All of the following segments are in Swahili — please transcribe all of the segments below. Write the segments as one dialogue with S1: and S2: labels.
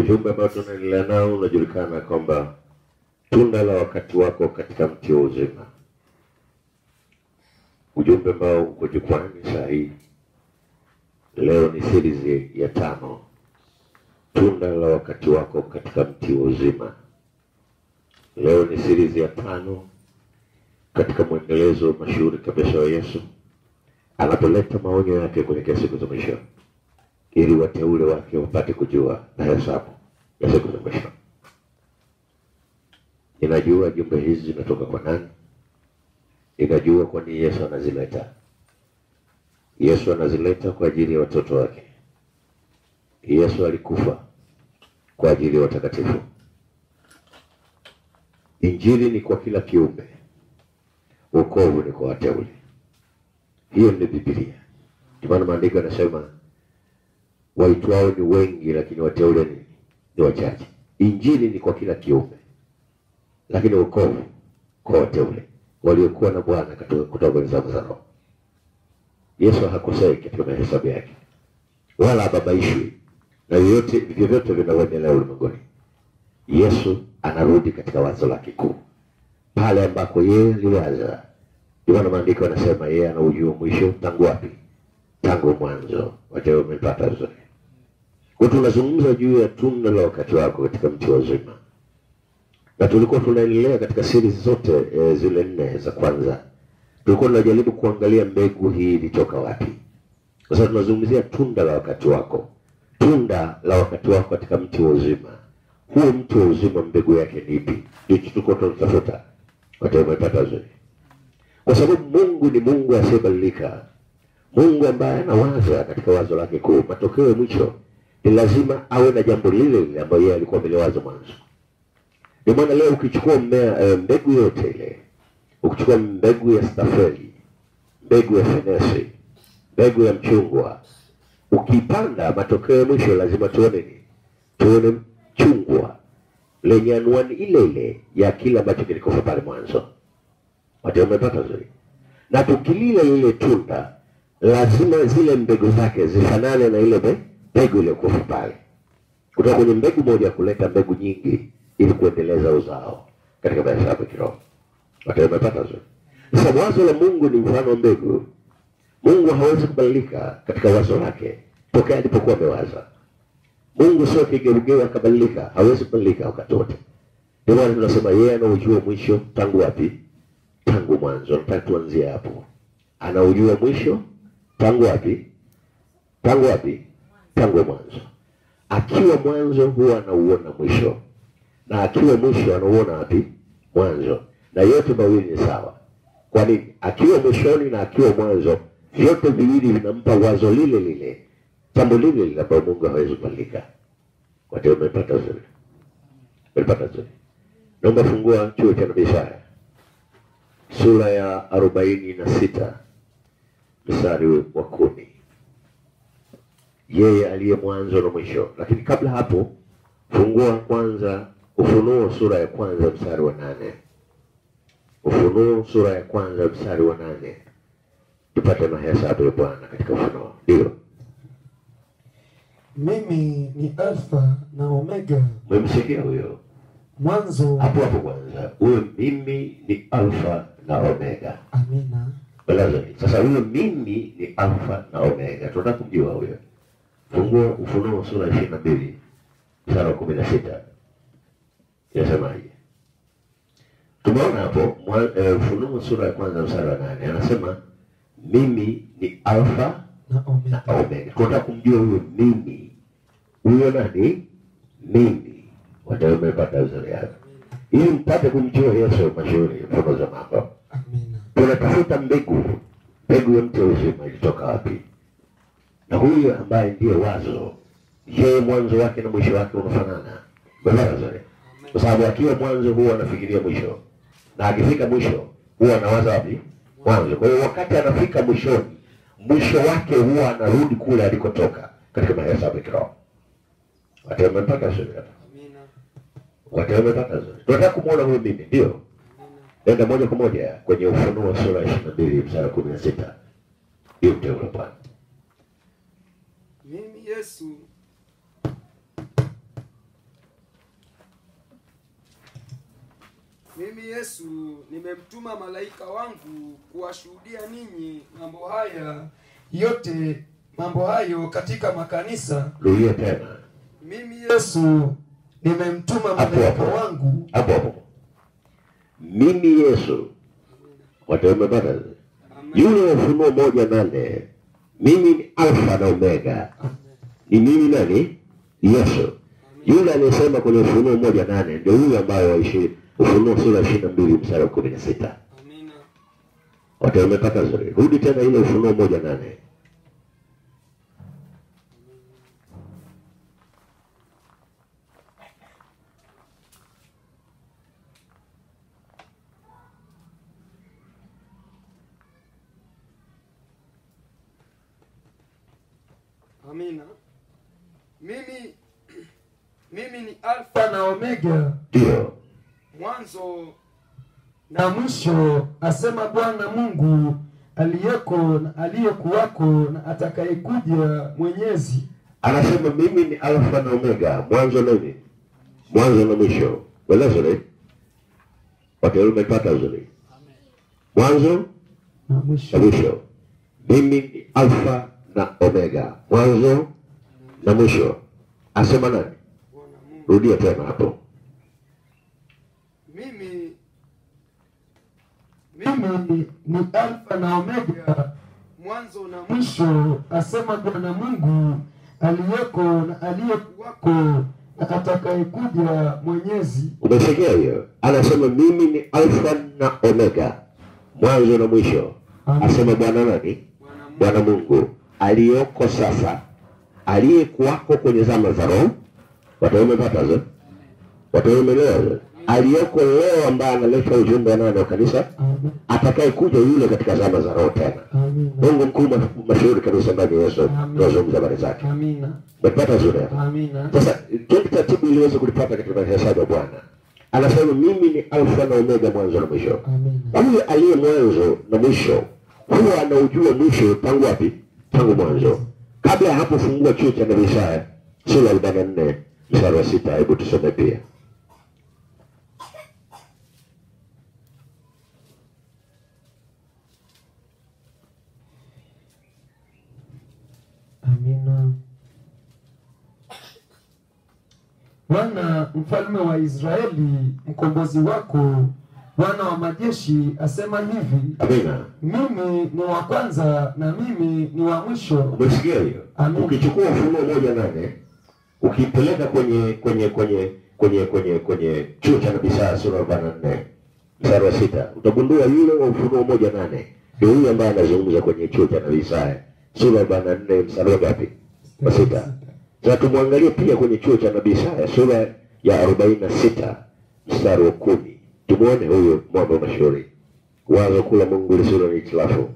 S1: Ujumbe ambao tunaendelea nao unajulikana kwamba tunda la wakati wako katika mti wa uzima. Ujumbe ambao uko jukwani saa hii leo ni series ya 5. Tunda la wakati wako katika mti wa uzima. Leo ni series ya 5 katika mwendelezo mashuhuri kabisa wa Yesu anapoleta maonyo yake kuelekea siku za mwisho, ili wateule wake wapate kujua na hesabu ya siku za mwisho. Ninajua jumbe hizi zinatoka kwa nani. Ninajua kwa nini Yesu anazileta. Yesu anazileta kwa ajili ya watoto wake. Yesu alikufa kwa ajili ya watakatifu. Injili ni kwa kila kiumbe. Wokovu ni kwa wateule. Hiyo ni Biblia. Kwa maana maandiko yanasema waitwao ni wengi lakini wateule ni wachache. Injili ni kwa kila kiumbe, lakini wokovu kwa wateule waliokuwa na Bwana kutoka kwenye zama za roho. Yesu hakosei katika mahesabu yake, wala hababaishwi na yoyote vyovyote vinavyoendelea ulimwenguni. Yesu anarudi katika wazo lake kuu, pale ambako yeye aliwaza. Ndio maandiko yanasema yeye anaujua mwisho tangu wapi? Tangu mwanzo. Wacha umepata vizuri. Kwa tunazungumza juu ya tunda la wakati wako katika mti wa uzima. Na tulikuwa tunaendelea katika series zote zile 4 za kwanza. Tulikuwa tunajaribu kuangalia mbegu hii ilitoka wapi. Sasa tunazungumzia tunda la wakati wako. Tunda la wakati wako katika mti wa uzima. Huo mti wa uzima mbegu yake ni ipi? Ndio tulikuwa tunatafuta. Wacha umepata vizuri. Kwa sababu Mungu ni Mungu asiyebadilika. Mungu ambaye anawaza katika wazo lake kuu, matokeo ya mwisho ni lazima awe na jambo lile ambalo yeye alikuwa ameliwaza mwanzo. Ndio maana leo ukichukua mbegu yote ile, ukichukua mbegu ya stafeli, mbegu ya fenesi, mbegu ya mchungwa, ukipanda, matokeo ya mwisho lazima tuone nini? Tuone chungwa lenye anwani ile ile ya kile ambacho kilikuwa pale mwanzo. Watu wamepata vizuri. Na tukilile ile tunda, lazima zile mbegu zake zifanane na ile mbegu iliyokuwa pale. Kutoka kwenye mbegu moja kuleta mbegu nyingi ili kuendeleza uzao katika maisha ya kiroho. Watu wamepata vizuri. Sasa wazo la Mungu ni mfano wa mbegu. Mungu hawezi kubadilika katika wazo lake tokea alipokuwa amewaza. Mungu sio kigeugeu akabadilika, hawezi kubadilika wakati wote. Ndio maana tunasema yeye anaujua mwisho tangu wapi? Tangu mwanzo. Nataka tuanzie hapo. Anaujua mwisho tangu wapi? Tangu wapi? Tangu mwanzo. Akiwa mwanzo huwa anauona mwisho. Na akiwa mwisho anauona wapi? Mwanzo. Na yote mawili ni sawa. Kwa nini? Akiwa mwishoni na akiwa mwanzo, vyote viwili vinampa wazo lile lile. Jambo lile lile ambalo Mungu hawezi kubadilika. Watu wamepata vizuri. Wamepata vizuri. Naomba fungua chuo cha Nabii Isaya. Sura ya 46 mstari wa 10. Yeye aliye mwanzo na mwisho. Lakini kabla hapo, fungua kwanza Ufunuo sura ya 1 mstari wa 8. Ufunuo sura ya 1 mstari wa 8. Tupate mahesabu ya Bwana katika Ufunuo. Ndio.
S2: Mimi ni Alfa na Omega.
S1: Mmemsikia huyo?
S2: Mwanzo.
S1: Hapo kwanza. Huyo mimi ni Alfa na Omega.
S2: Amina.
S1: Belazari. Sasa huyo mimi ni Alfa na Omega. Tunataka kumjua huyo. Fungua Ufunuo sura ya 22 mstari wa 16. Yasemaje? Tumeona hapo Ufunuo sura ya 1 mstari wa 8. Anasema mimi ni Alfa na Omega. Tunataka kumjua huyo mimi. Huyo nani? Mimi. Watu wamepata vizuri hapo. Ili mpate kumjua Yesu mashuhuri mfano za mambo.
S2: Amina.
S1: Tunatafuta mbegu. Mbegu ya mti wa uzima ilitoka wapi? Na huyo ambaye ndiye wazo, yeye mwanzo wake na mwisho wake unafanana. Bwana vizuri. Kwa sababu akiwa mwanzo huwa anafikiria mwisho. Na akifika mwisho huwa anawaza wapi? Mwanzo. Kwa hiyo wakati anafika mwishoni, mwisho wake huwa anarudi kule alikotoka katika mahesabu ya kiroho. Watu wamepata vizuri hapa.
S2: Amina.
S1: Watu wamepata vizuri. Tunataka kumuona huyo mimi, ndio. Nenda moja kwa moja kwenye Ufunuo sura ya 22 mstari wa 16. Hiyo ndio Bwana.
S2: Mimi Yesu
S3: Mimi Yesu nimemtuma malaika wangu kuwashuhudia ninyi mambo hayo katika makanisa.
S1: Rudia tena.
S3: Mimi Yesu nimemtuma malaika wangu.
S1: Hapo. Mimi Yesu. Watu wamepata. Yule wa Ufunuo 1:8. Mimi ni Alfa na Omega. Ni mimi nani? Yesu. Yule anayesema kwenye Ufunuo 1:8 ndio huyu ambaye waishi Ufunuo sura 22 mstari wa 16.
S3: Amina.
S1: Watu wamepata zuri. Rudi tena ile Ufunuo 1:8.
S3: Amina. Mimi ni Alfa na Omega.
S1: Ndio.
S3: Mwanzo
S2: na mwisho, asema Bwana Mungu aliyeko na aliyekuwako na atakayekuja, Mwenyezi.
S1: Anasema mimi ni Alfa na Omega, mwanzo nini? Mwanzo na mwisho. Wala zuri. Watu wamepata zuri. Mwanzo
S2: Na
S1: na
S2: mwisho.
S1: mwisho. Mimi ni Alfa na Omega, mwanzo na mwisho. Asema nani?
S3: Bwana Mungu.
S1: Rudia tena hapo.
S3: Mimi
S2: Mimi ni Alfa na Omega,
S3: mwanzo na
S2: mwisho, asema Bwana Mungu aliyeko na aliyekuwako na atakayekuja, Mwenyezi.
S1: Umesikia hiyo? Anasema mimi ni Alfa na Omega, mwanzo na mwisho. Asema Bwana nani? Bwana Mungu aliyoko sasa, aliyekuwako kwenye zama za roho. Watu wamepata zo? Watu wameelewa? Aliyoko leo ambaye analeta ujumbe wa nani wa kanisa, atakayekuja yule katika zama za roho tena. Mungu mkuu mashuhuri kabisa ndani ya Yesu, tunazungumza habari zake.
S2: Amina.
S1: Umepata zuri?
S2: Amina.
S1: Sasa taratibu ili uweze kulipata katika mahesabu ya Bwana. Anasema mimi ni Alfa na Omega, mwanzo na mwisho.
S2: Amina.
S1: Huyu aliye mwanzo na mwisho huwa anaujua mwisho tangu wapi? Tangu mwanzo. Kabla ya hapo, fungua chuo cha Nabii Isaya sura ya 44 mstari wa 6. Hebu tusome pia.
S2: Amina. Bwana mfalme wa Israeli, mkombozi wako, Bwana wa majeshi, asema hivi.
S1: Amina.
S2: Mimi ni wa kwanza na mimi ni wa mwisho.
S1: Umesikia hiyo?
S2: Amen.
S1: Ukichukua Ufunuo 1:8 ukipeleka kwenye chuo cha Nabii Isaya sura ya 44 mstari wa 6, utagundua yule wa Ufunuo 1:8 ndio huyu ambaye anazungumza kwenye chuo cha Nabii Isaya sura ya 44 mstari wa ngapi? Wa 6. Sasa tumwangalie pia kwenye chuo cha Nabii Isaya sura ya 46 mstari wa 10. Tumuone huyu mwamba mashuhuri. Wazo kula Mungu lisilo na hitilafu.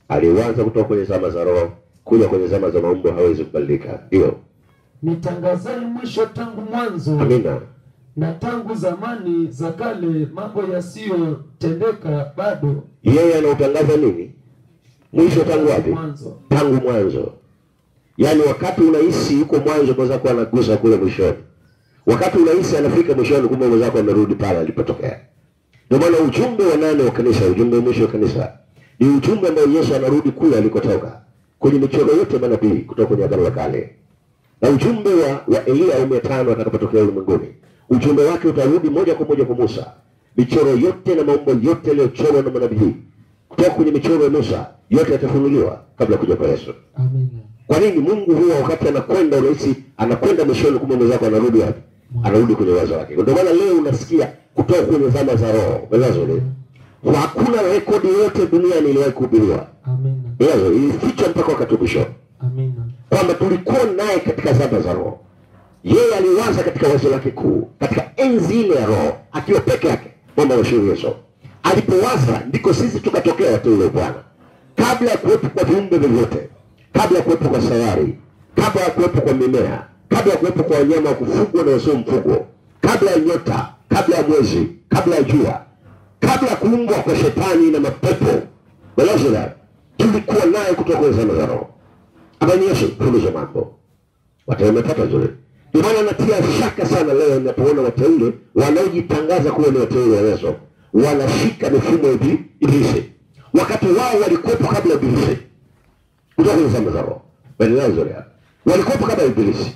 S1: Alianza kutoka kwenye zama za roho kuja kwenye zama za maumbo, hawezi kubadilika. Ndio.
S2: Nitangazeni mwisho tangu mwanzo.
S1: Amina.
S2: Na tangu zamani za kale mambo yasiyotendeka bado.
S1: Yeye anautangaza nini? Mwisho tangu wapi?
S2: Mwanzo.
S1: Tangu mwanzo. Yaani wakati unahisi yuko mwanzo, mwenzako anagusa kule mwishoni. Wakati unahisi anafika mwishoni, kumbe mwenzako amerudi pale alipotokea. Ndio maana ujumbe wa nane wa kanisa, ujumbe mwisho wa kanisa, ni ujumbe ambao Yesu anarudi kule alikotoka. Kwenye michoro yote manabii kutoka kwenye Agano la Kale. Na ujumbe wa Elia 500 atakapotokea ulimwenguni, ujumbe wake utarudi moja kwa moja kwa Musa. Michoro yote na maumbo yote yaliyochorwa na manabii kutoka kwenye michoro ya Musa yote yatafunuliwa kabla kuja kwa Yesu.
S2: Amina.
S1: Kwa nini Mungu huwa wakati anakwenda urahisi, anakwenda mwishoni, kumbe mwenzako anarudi wapi? Anarudi kwenye wazo lake. Ndio maana leo unasikia kutoka kwenye zama za roho. Wazo leo. Hakuna rekodi yote duniani iliwahi kuhubiriwa.
S2: Amina.
S1: Wazo ilifichwa mpaka wakati mwisho.
S2: Amina.
S1: Kwamba tulikuwa naye katika zama za roho. Yeye aliwaza katika wazo lake kuu, katika enzi ile ya roho, akiwa peke yake. Mwamba wa Yesu. Alipowaza ndiko sisi tukatokea wateule wa Bwana. Kabla ya kuwepo kwa viumbe vyote, kabla ya kuwepo kwa sayari, kabla ya kuwepo kwa mimea, kabla ya kuwepo kwa wanyama wa kufugwa na wasio mfugwa, kabla ya nyota, kabla ya mwezi, kabla ya jua, kabla ya kuumbwa kwa shetani na mapepo, Belazar, tulikuwa naye kutoka kwenye zama za roho. Hapa ni Yesu fundisha mambo. Watu wamepata zuri. Ndio maana natia shaka sana leo ninapoona wateule wanaojitangaza kuwa ni wateule wa Yesu wanashika mifumo ya Ibilisi, wakati wao walikuwepo kabla ya Ibilisi. Kutoka kwenye zama zao walilazo leo walikuwepo kabla ya Ibilisi.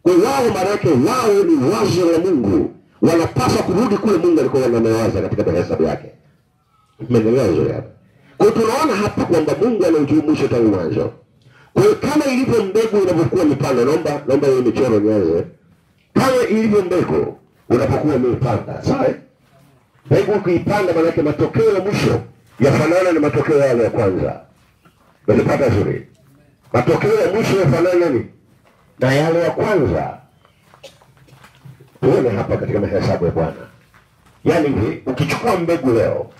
S1: Kwa wao maana yake wao ni wazo la Mungu, wanapaswa kurudi kule Mungu alikuwa anamewaza katika hesabu yake. Mmenielewa zoea? Kwa tunaona hapa kwamba Mungu anaujumuisha tangu mwanzo. Kwa hiyo kama ilivyo mbegu inapokuwa mipanda, naomba hiyo michoro nianze. Kama ilivyo mbegu unapokuwa umepanda, sawa? Mbegu ukiipanda maana yake matokeo ya mwisho yafanana na matokeo yale ya kwanza. Unapata zuri. Matokeo ya mwisho yafanana ni na yale ya kwanza. Tuone hapa katika mahesabu ya Bwana. Yaani hivi, ukichukua mbegu leo,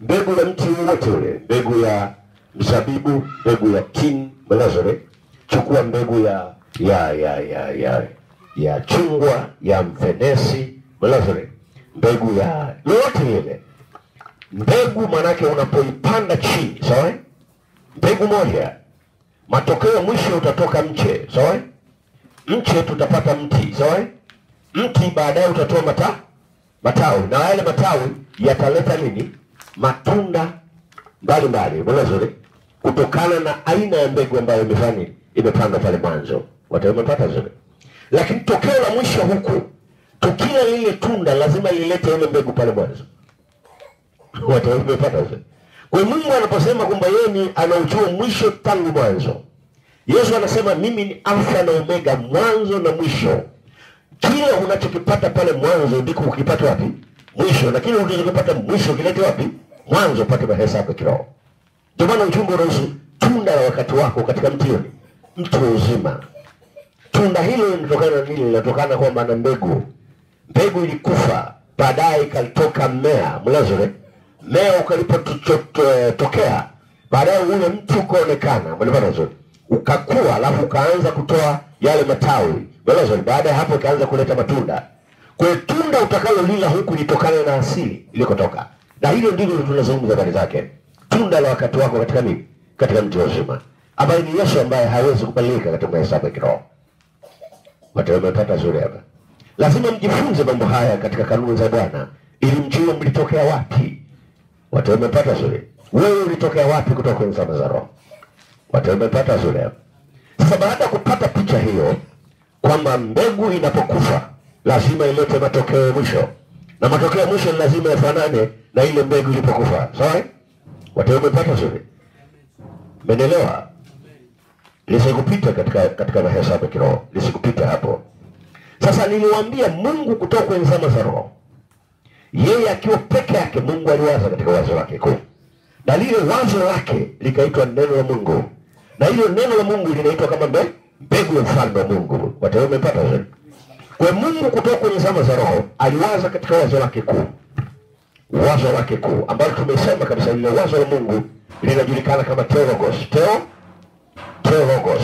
S1: mbegu ya mti wote ule, mbegu ya mzabibu, mbegu ya tin, melazore, chukua mbegu ya chungwa, ya mfenesi, melazore, mbegu ya yote ile. Mbegu manake unapoipanda chini, sawa? Mbegu moja, matokeo mwisho utatoka mche, sawa? Mche tutapata mti, sawa? Mti baadaye utatoa matawi, na yale matawi yataleta nini? Matunda mbalimbali, melazore, kutokana na aina ya mbegu ambayo imepandwa pale mwanzo. Wamepata zile. Lakini tokeo la mwisho huku, tukila lile tunda lazima lilete ile mbegu pale mwanzo. Wamepata zile. Kwa Mungu anaposema kwamba yeye ni anaujua mwisho tangu mwanzo, Yesu anasema mimi ni Alfa na Omega, mwanzo na mwisho. Kile unachokipata pale mwanzo ndiko ukipata wapi? Mwisho. Na kile unachokipata mwisho kilete wapi? Mwanzo, pate mahesabu kiroho. Ndio maana ujumbe unahusu tunda la wakati wako katika mti ule, mti uzima. Tunda hilo linatokana na nini? Linatokana kwamba na mbegu. Mbegu ilikufa, baadaye ikatoka mmea, mlazore. Mmea ukalipotokea, baadaye ule mti ukaonekana, mlipata zote. Ukakua, alafu ukaanza kutoa yale matawi, mlazore. Baada ya hapo ikaanza kuleta matunda. Kwa tunda utakalo lila huku litokana na asili ilikotoka. Na hilo ndilo tunazungumza habari zake. Tunda la wakati wako katika nini? Katika mti uzima. Ambaye ni Yesu ambaye hawezi kubadilika katika hesabu ya kiroho. Watu wamepata zuri hapa. Lazima mjifunze mambo haya katika kanuni za Bwana ili mjue mlitokea wapi. Watu wamepata zuri. Wewe ulitokea wapi kutoka kwenye zama za roho? Watu wamepata zuri hapa. Sasa baada ya kupata picha hiyo kwamba mbegu inapokufa lazima ilete matokeo ya mwisho. Na matokeo ya mwisho lazima yafanane na ile mbegu ilipokufa. Sawa? Watu wamepata zuri. Menelewa? Lisikupita katika mahesabu ya kiroho. Lisikupita hapo. Sasa niliwaambia Mungu kutoka kwenye zama za roho, yeye akiwa peke yake Mungu aliwaza katika wazo lake kuu. Na lile wazo lake likaitwa neno la Mungu. Na hilo neno la Mungu linaitwa kama mbegu ya ufalme wa Mungu. Watu wamepata zuri. Kwa Mungu kutoka kwenye zama za roho aliwaza katika wazo lake kuu. Wazo lake kuu ambalo tumesema kabisa ile wazo la Mungu linajulikana kama Theologos. Theologos.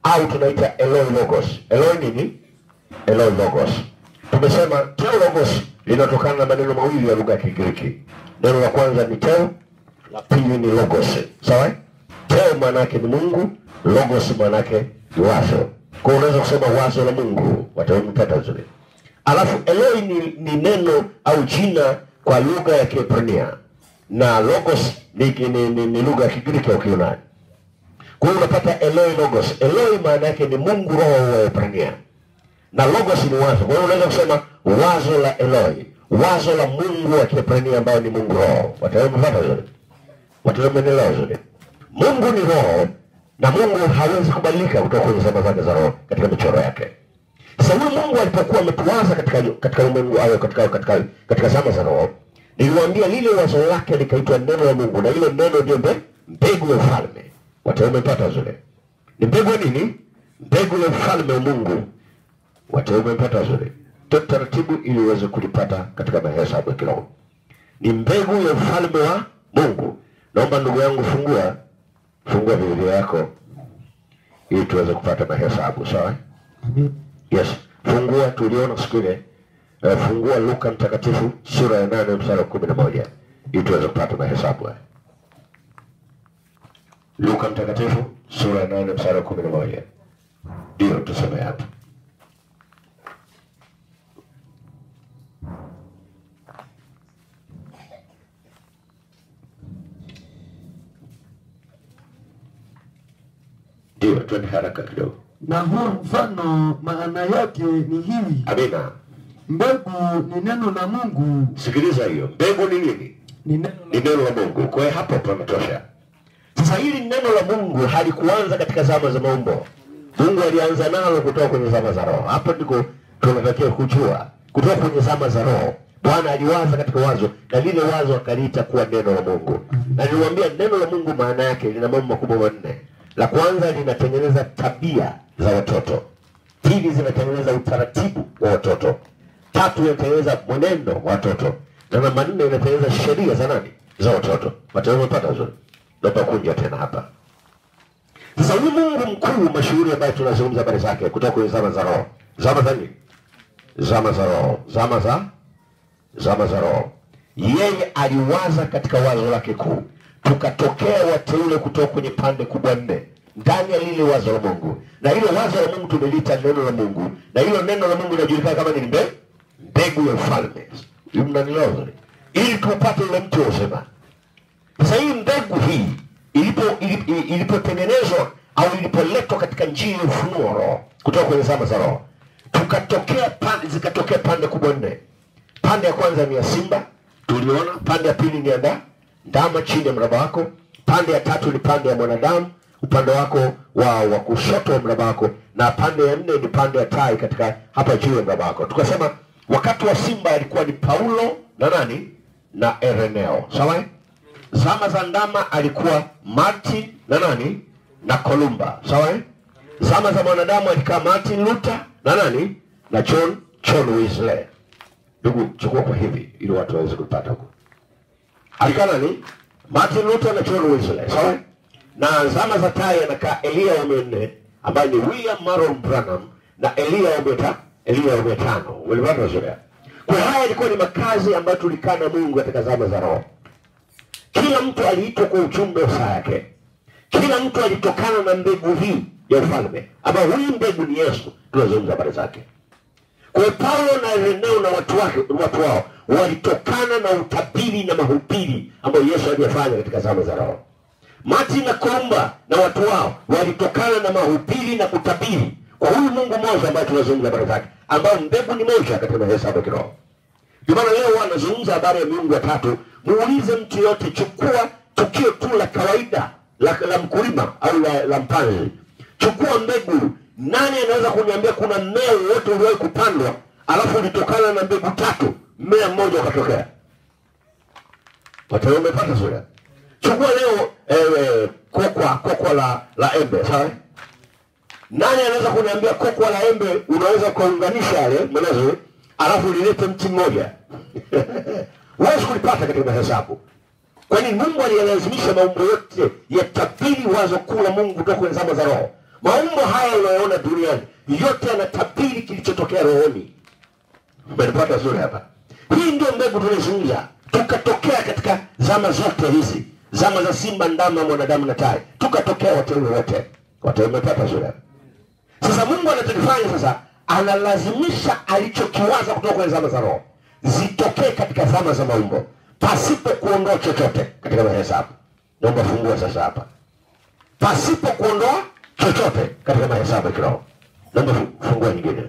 S1: Au tunaita Eloi Logos. Eloi nini? Eloi Logos. Tumesema Theologos linatokana na maneno mawili ya lugha ya Kigiriki. Neno la kwanza ni Theo, la pili ni Logos. Sawa? Theo maana yake ni Mungu, Logos maana yake ni wazo. Kwa unaweza kusema wazo la Mungu. Watu wamepata vizuri. Alafu Eloi ni neno au jina kwa lugha ya Kiebrania. Na Logos ni lugha ya Kigiriki au Kiyunani. Kwa hiyo unapata Eloi Logos. Eloi maana yake ni Mungu roho wa Kiebrania. Na Logos ni wazo. Kwa hiyo unaweza kusema wazo la Eloi, wazo la Mungu wa Kiebrania ambao ni Mungu roho. Watu wamepata vizuri. Watu wamenielewa vizuri. Mungu ni roho na Mungu hawezi kubadilika kutoka kwenye zama zake za roho katika michoro yake. Sasa huyu Mungu alipokuwa ametuwaza katika ulimwengu au katika zama za roho, niliwaambia lile wazo lake likaitwa neno la Mungu, na ile neno ndio mbegu ya ufalme. Watu wamepata vizuri. Ni mbegu nini? Mbegu ya ufalme wa Mungu. Watu wamepata vizuri. Taratibu ili uweze kulipata katika mahesabu ya kiroho. Ni mbegu ya ufalme wa Mungu. Naomba ndugu yangu fungua Biblia yako ili tuweze kupata mahesabu, sawa? Yes. Fungua, tuliona siku ile. Fungua Luka mtakatifu sura ya 8 mstari wa 11 ili tuweze kupata mahesabu haya. Luka mtakatifu sura ya 8 mstari wa 11. Ndio tuseme hapa. Ndio, twende haraka kidogo.
S2: Na huu mfano maana yake ni hii.
S1: Amina.
S2: Mbegu ni neno la Mungu.
S1: Sikiliza hiyo. Mbegu ni nini?
S2: Ni
S1: neno la Mungu. Kwa hiyo hapo pametosha. Sasa hili neno la Mungu halikuanza katika zama za maumbo. Mungu alianza nalo kutoka kwenye zama za roho. Hapo ndiko tunatakiwa kujua. Kutoka kwenye zama za roho, Bwana aliwaza katika wazo, na lile wazo akaliita kuwa neno la Mungu. Na niliwaambia neno la Mungu maana yake lina mambo makubwa manne. La kwanza, linatengeneza tabia za watoto. Pili, zinatengeneza utaratibu wa watoto. Tatu, inatengeneza mwenendo wa watoto. Na namba 4, inatengeneza sheria za nani? Za watoto. Watoto wamepata zote. Naomba kuja tena hapa. Sasa huyu Mungu mkuu mashuhuri ambaye tunazungumza habari zake kutoka kwenye zama za roho. Zama za nini? Zama za roho. Zama za roho. Yeye aliwaza katika wazo lake kuu. Tukatokea wateule kutoka kwenye pande kubwa 4 ndani ya lile wazo la Mungu. Na hilo wazo la Mungu tumeliita neno la Mungu. Na hilo neno la Mungu linajulikana kama ni mbegu ya ufalme. Mnanielewa? Ili tupate ile mti wa uzima. Sasa hii mbegu hii ilipotengenezwa au ilipoletwa katika njia ya ufunuo roho kutoka kwenye zama za roho, zikatokea pande kubwa 4. Pande ya kwanza ni ya simba, tuliona. Pande ya pili ni ya ndama chini ya mraba wako. Pande ya tatu ni pande ya mwanadamu upande wako wa kushoto wa mraba wako, na pande ya 4 ni pande ya tai katika hapa juu ya mraba wako. Tukasema wakati wa simba alikuwa ni Paulo na nani? Na Ireneo. Sawa? Zama za ndama alikuwa Martin na nani? Na Columba. Sawa? Zama za mwanadamu alikuwa Martin Luther na nani? Na John Wesley. Ndugu, chukua kwa hivi ili watu waweze kupata huko. Alikuwa nani? Martin Luther na John Wesley. Sawa? Na zama za tai anakaa Elia wa 4 ambaye ni William Marion Branham na Elia wa 5. Walipata zoea. Kwa haya ilikuwa ni makazi ambayo tulikaa na Mungu katika zama za roho. Kila mtu aliitwa kwa ujumbe wa saa yake. Kila mtu alitokana na mbegu hii ya ufalme, ambayo huyu mbegu ni Yesu. Tunazungumza habari zake. Kwa hiyo Paulo na Ireneo na watu wao walitokana na utabiri na mahubiri ambayo Yesu aliyafanya katika zama za roho. Martin na Columba na watu wao walitokana na mahubiri na kutabiri kwa huyu Mungu mmoja ambaye tunazungumza habari zake, ambayo mbegu ni moja katika mahesabu ya kiroho. Ndio maana leo wanazungumza habari ya miungu ya tatu. Muulize mtu yote, chukua tukio tu la kawaida la mkulima au la mpanzi. Chukua mbegu. Nani anaweza kuniambia kuna mmea wote uliwahi kupandwa alafu ulitokana na mbegu 3, mmea mmoja ukatokea? Watu wamepata sura. Chukua leo kokwa la embe, sawa? Nani anaweza kuniambia kokwa la embe unaweza kuunganisha yale mnazo alafu ulilete mti mmoja? Wewe kulipata katika mahesabu. Kwani Mungu alilazimisha maumbo yote yatabiri wazo kuu la Mungu kutoka kwenye zama za roho. Maumbo haya unayoona duniani yote yanatabiri kilichotokea rohoni. Umepata zuri hapa. Hii ndio mbegu tunazungumza. Tukatokea katika zama zote hizi. Zama za simba, ndama, mwanadamu na tai. Tukatokea wateule wote. Watu wamepata zuri hapa. Sasa Mungu anachokifanya sasa, analazimisha alichokiwaza kutoka kwenye zama za roho zitokee katika zama za maumbo, pasipo kuondoa chochote katika mahesabu. Naomba fungua sasa hapa. Pasipo kuondoa chochote katika mahesabu ya kiroho. Naomba fungua nyingine.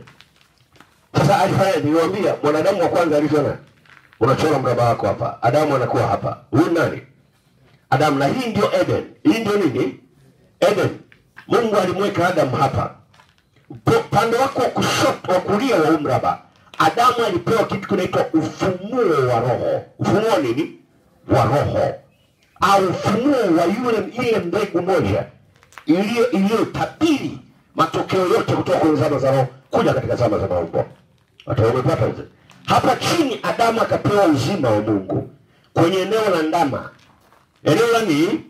S1: Sasa alifanya, niliwaambia mwanadamu wa kwanza alichona. Unachora mraba wako hapa. Adamu anakuwa hapa. Huyu nani? Adamu. Na hii ndio Eden. Hii ndio nini? Eden. Mungu alimweka Adamu hapa. Pande wako wa kushoto wa kulia wa mraba, Adamu alipewa kitu kinaitwa ufunuo wa roho. Ufunuo nini? Wa roho. Au ufunuo wa ile mbegu moja iliyotabiri matokeo yote kutoka kwenye zama za roho kuja katika zama za maumbo. Watu wamepata hizo. Hapa chini Adamu akapewa uzima wa Mungu. Kwenye eneo la ndama. Eneo la nini?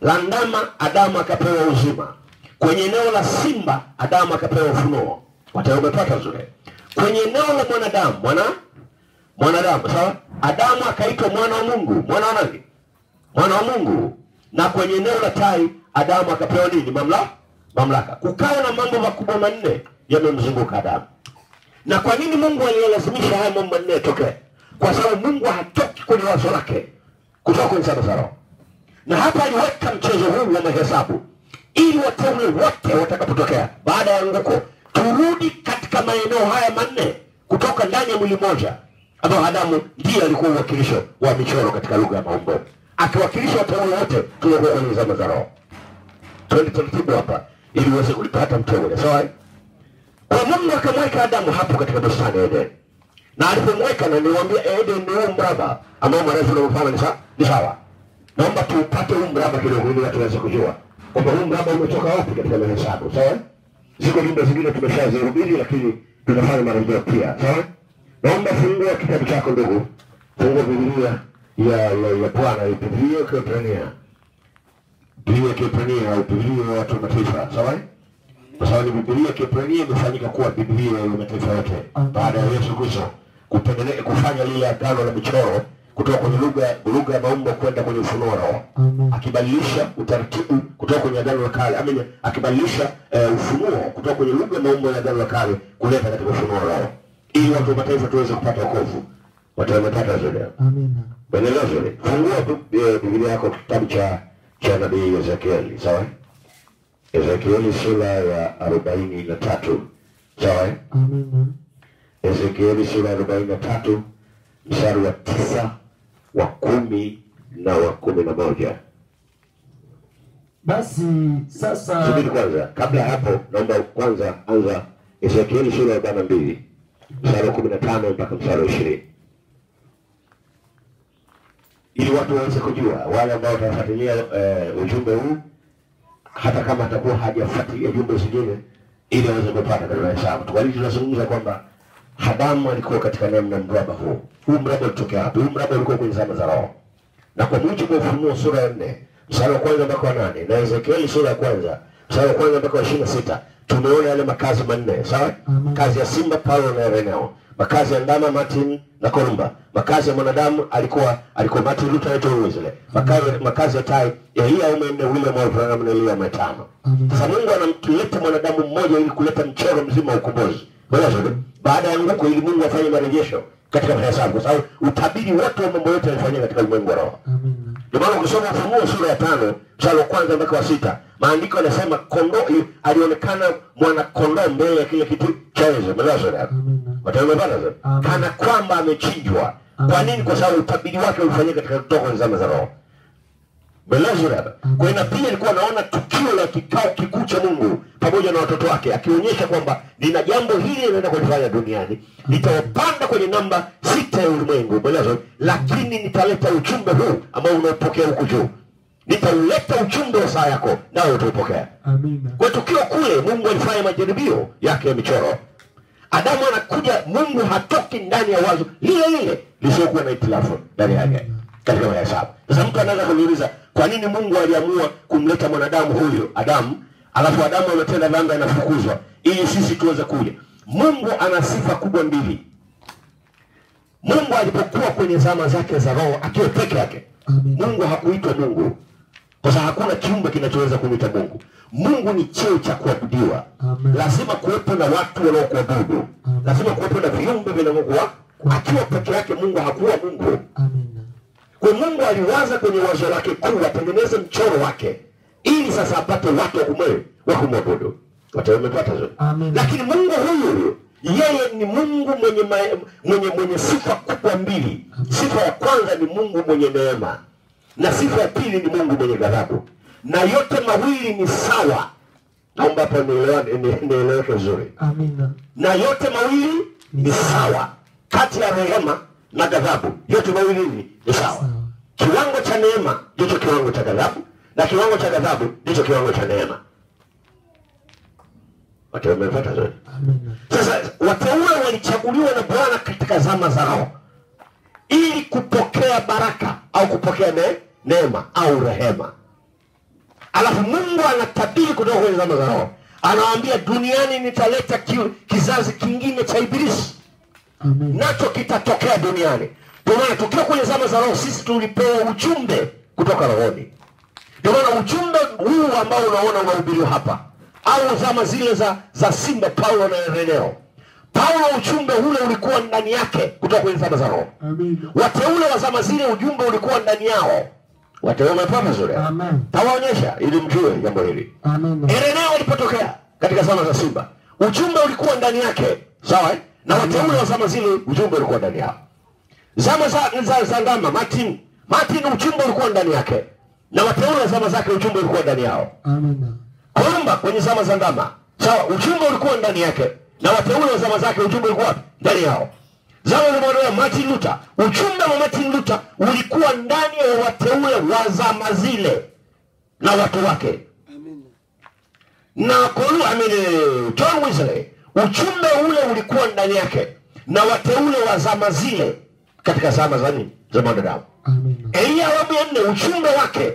S1: La ndama Adamu akapewa uzima. Kwenye eneo la simba Adamu akapewa ufunuo. Watu wamepata zile. Kwenye eneo la mwanadamu, sawa? Adamu akaitwa mwana wa Mungu. Mwana wa nani? Mwana wa Mungu. Na kwenye eneo la tai Adamu akapewa nini? mamlaka. Kukawa na mambo makubwa manne yamemzunguka Adamu. Na kwa nini Mungu aliyelazimisha haya mambo manne yatokee? Kwa sababu Mungu hatoki kwenye wazo lake kutoka kwenye zama za roho. Na hapa aliweka mchezo huu wa mahesabu ili wateule wote watakapotokea baada ya anguko turudi katika maeneo haya manne kutoka ndani ya mwili mmoja, ambao Adamu ndiye alikuwa uwakilisho wa michoro katika lugha ya maumbo, akiwakilisha wateule wote tuliokuwa kwenye zama za roho. Twende taratibu hapa ili uweze kulipata mteule, sawa? Kwa Mungu akamweka Adamu hapo katika bustani ya Eden. Na alipomweka, na niwaambia Eden ni huu mraba ambao marefu na mfano ni sawa. Naomba tupate huu mraba kidogo ili watu waweze kujua kwamba huu mraba umetoka wapi katika mahesabu, sawa? Ziko jumbe zingine tumeshazihubiri lakini tunafanya marejeo pia, sawa? Naomba fungua kitabu chako ndugu. Fungua Biblia ya Bwana, Biblia ya Kiebrania. Biblia ya Kiebrania au Biblia ya watu wa mataifa, sawa? Kwa sababu Biblia ya Kiebrania imefanyika kuwa Biblia ya mataifa yote baada ya Yesu Kristo kufanya lile agano la michoro kutoka kwenye lugha ya maumbo kwenda kwenye ufunuo wa roho. Akibadilisha utaratibu kutoka kwenye agano la kale, akibadilisha ufunuo kutoka kwenye lugha ya maumbo ya agano la kale kuleta katika ufunuo wa roho, ili watu wa mataifa tuweze kupata wokovu. Watu wamepata zote. Amina. Bendera zote. Fungua Biblia yako kitabu cha nabii Ezekieli, sawa? Ezekieli sura ya 43, sawa? Amina. Ezekieli sura ya 43 mstari wa 9, wa 10 na wa 11.
S2: Basi sasa
S1: subiri kwanza, kabla hapo naomba kwanza anza Ezekieli sura ya 42 mstari wa 15 mpaka mstari wa 20. Ili watu waweze kujua, wale ambao watafuatilia ujumbe huu hata kama atakuwa hajafuatilia jumbe zingine, ili waweze kupata katika hesabu. Tuwali tunazungumza kwamba Adamu alikuwa katika namna mraba huu. Huu mraba ulitokea hapo. Huu mraba ulikuwa kwenye zama za roho. Na kwa mujibu wa Ufunuo sura ya 4, mstari wa 1 mpaka wa 8, na Ezekieli sura ya 1, mstari wa 1 mpaka wa 26, tumeona yale makazi manne, sawa? Makazi ya simba, Paulo na Ireneo. Makazi ya ndama, Martin na Kolumba. Makazi ya mwanadamu alikuwa Martin Luther na John Wesley. Makazi ya tai Elia umene William Abraham na Elia Metano. Sasa Mungu anamleta mwanadamu mmoja ili kuleta mchoro mzima wa ukombozi. Baada ya nguko, ili Mungu afanye marejesho katika hesabu, kwa sababu utabiri wote wa mambo yote yanafanyika katika ulimwengu wa roho. Amina. Ndio maana ukisoma Ufunuo sura ya 5 mstari wa 1 mpaka wa 6, maandiko yanasema kondoo alionekana mwana kondoo mbele ya kile kitu cha Yesu. Amina. Wataelewana zote. Kana kwamba amechinjwa. Kwa nini? Kwa sababu utabiri wake ulifanyika katika kutoka zama za roho. Belazaraba. Kwa hiyo pia alikuwa anaona tukio la kikao kikuu cha Mungu pamoja na watoto wake, akionyesha kwamba nina jambo hili linaenda kulifanya duniani. Nitawapanda kwenye namba 6 ya ulimwengu, Belazaraba, lakini nitaleta ujumbe huu ambao unaopokea huko juu. Nitaleta ujumbe wa saa yako nao utaupokea. Amina. Kwa tukio kule Mungu alifanya majaribio yake ya michoro. Adamu anakuja, Mungu hatoki ndani ya wazo lile lisiokuwa na itilafu ndani yake katika hesabu. Sasa mtu anaweza kuuliza, kwa nini Mungu aliamua kumleta mwanadamu huyu Adamu, alafu Adamu ametenda dhambi anafukuzwa ili sisi tuweze kuja? Mungu ana sifa kubwa mbili. Mungu alipokuwa kwenye zama zake za roho akiwa peke yake, Mungu hakuitwa Mungu. Kwa sababu hakuna kiumbe kinachoweza kumwita Mungu. Mungu ni cheo cha kuabudiwa. Lazima kuwepo na watu wanaokuabudu. Lazima kuwepo na viumbe vinavyokuwa. Akiwa peke yake Mungu hakuwa Mungu. Amina. Kwa Mungu aliwaza kwenye wazo lake kuu atengeneze mchoro wake ili sasa apate watu wa kumwabudu. Watu wamepata zote. Lakini Mungu huyu yeye ni Mungu mwenye sifa kubwa mbili. Sifa ya kwanza ni Mungu mwenye neema, na sifa ya pili ni Mungu mwenye ghadhabu. Na yote mawili ni sawa. Naomba hapa nieleweke vizuri. Amina. Na yote mawili ni sawa. Kati ya rehema na ghadhabu, yote mawili ni sawa. Kiwango cha neema ndicho kiwango cha ghadhabu, na kiwango cha ghadhabu ndicho kiwango cha neema. Watu wamepata zote. Amina. Sasa wateule walichaguliwa na Bwana katika zama za roho ili kupokea baraka au kupokea neema au rehema. Alafu Mungu anatabiri kutoka kwenye zama za roho. Anawaambia duniani nitaleta kizazi kingine cha Ibilisi. Amen. Nacho kitatokea duniani. Ndio maana tukiwa kwenye zama za roho sisi tulipewa ujumbe kutoka rohoni. Ndio maana ujumbe huu ambao unaona unahubiriwa hapa au zama zile za Simba, Paulo na Ireneo. Paulo ujumbe ule ulikuwa ndani yake kutoka kwenye zama za roho.
S2: Amen.
S1: Wateule wa zama zile ujumbe ulikuwa ndani yao. Wateule wamepata zuri.
S2: Amen.
S1: Tawaonyesha ili mjue jambo hili.
S2: Amen.
S1: Ireneo alipotokea katika zama za Simba, ujumbe ulikuwa ndani yake. Sawa? Na wateule wa zama zile ujumbe ulikuwa ndani yao. Zama za ndama Martin ujumbe ulikuwa ndani yake. Na wateule wa zama zake ujumbe ulikuwa ndani yao.
S2: Amen.
S1: Kolumba kwenye zama za ndama, sawa, ujumbe ulikuwa ndani yake. Na wateule wa zama zake ujumbe ulikuwa ndani yao. Zama za Martin Luther, ujumbe wa Martin Luther ulikuwa ndani ya wateule wa zama zile na watu wake.
S3: Amen.
S1: Na John Wesley, ujumbe ule ulikuwa ndani yake na wateule wa zama zile katika zama za nini? Za mwanadamu.
S2: Amen.
S1: Elia wa 4 ujumbe wake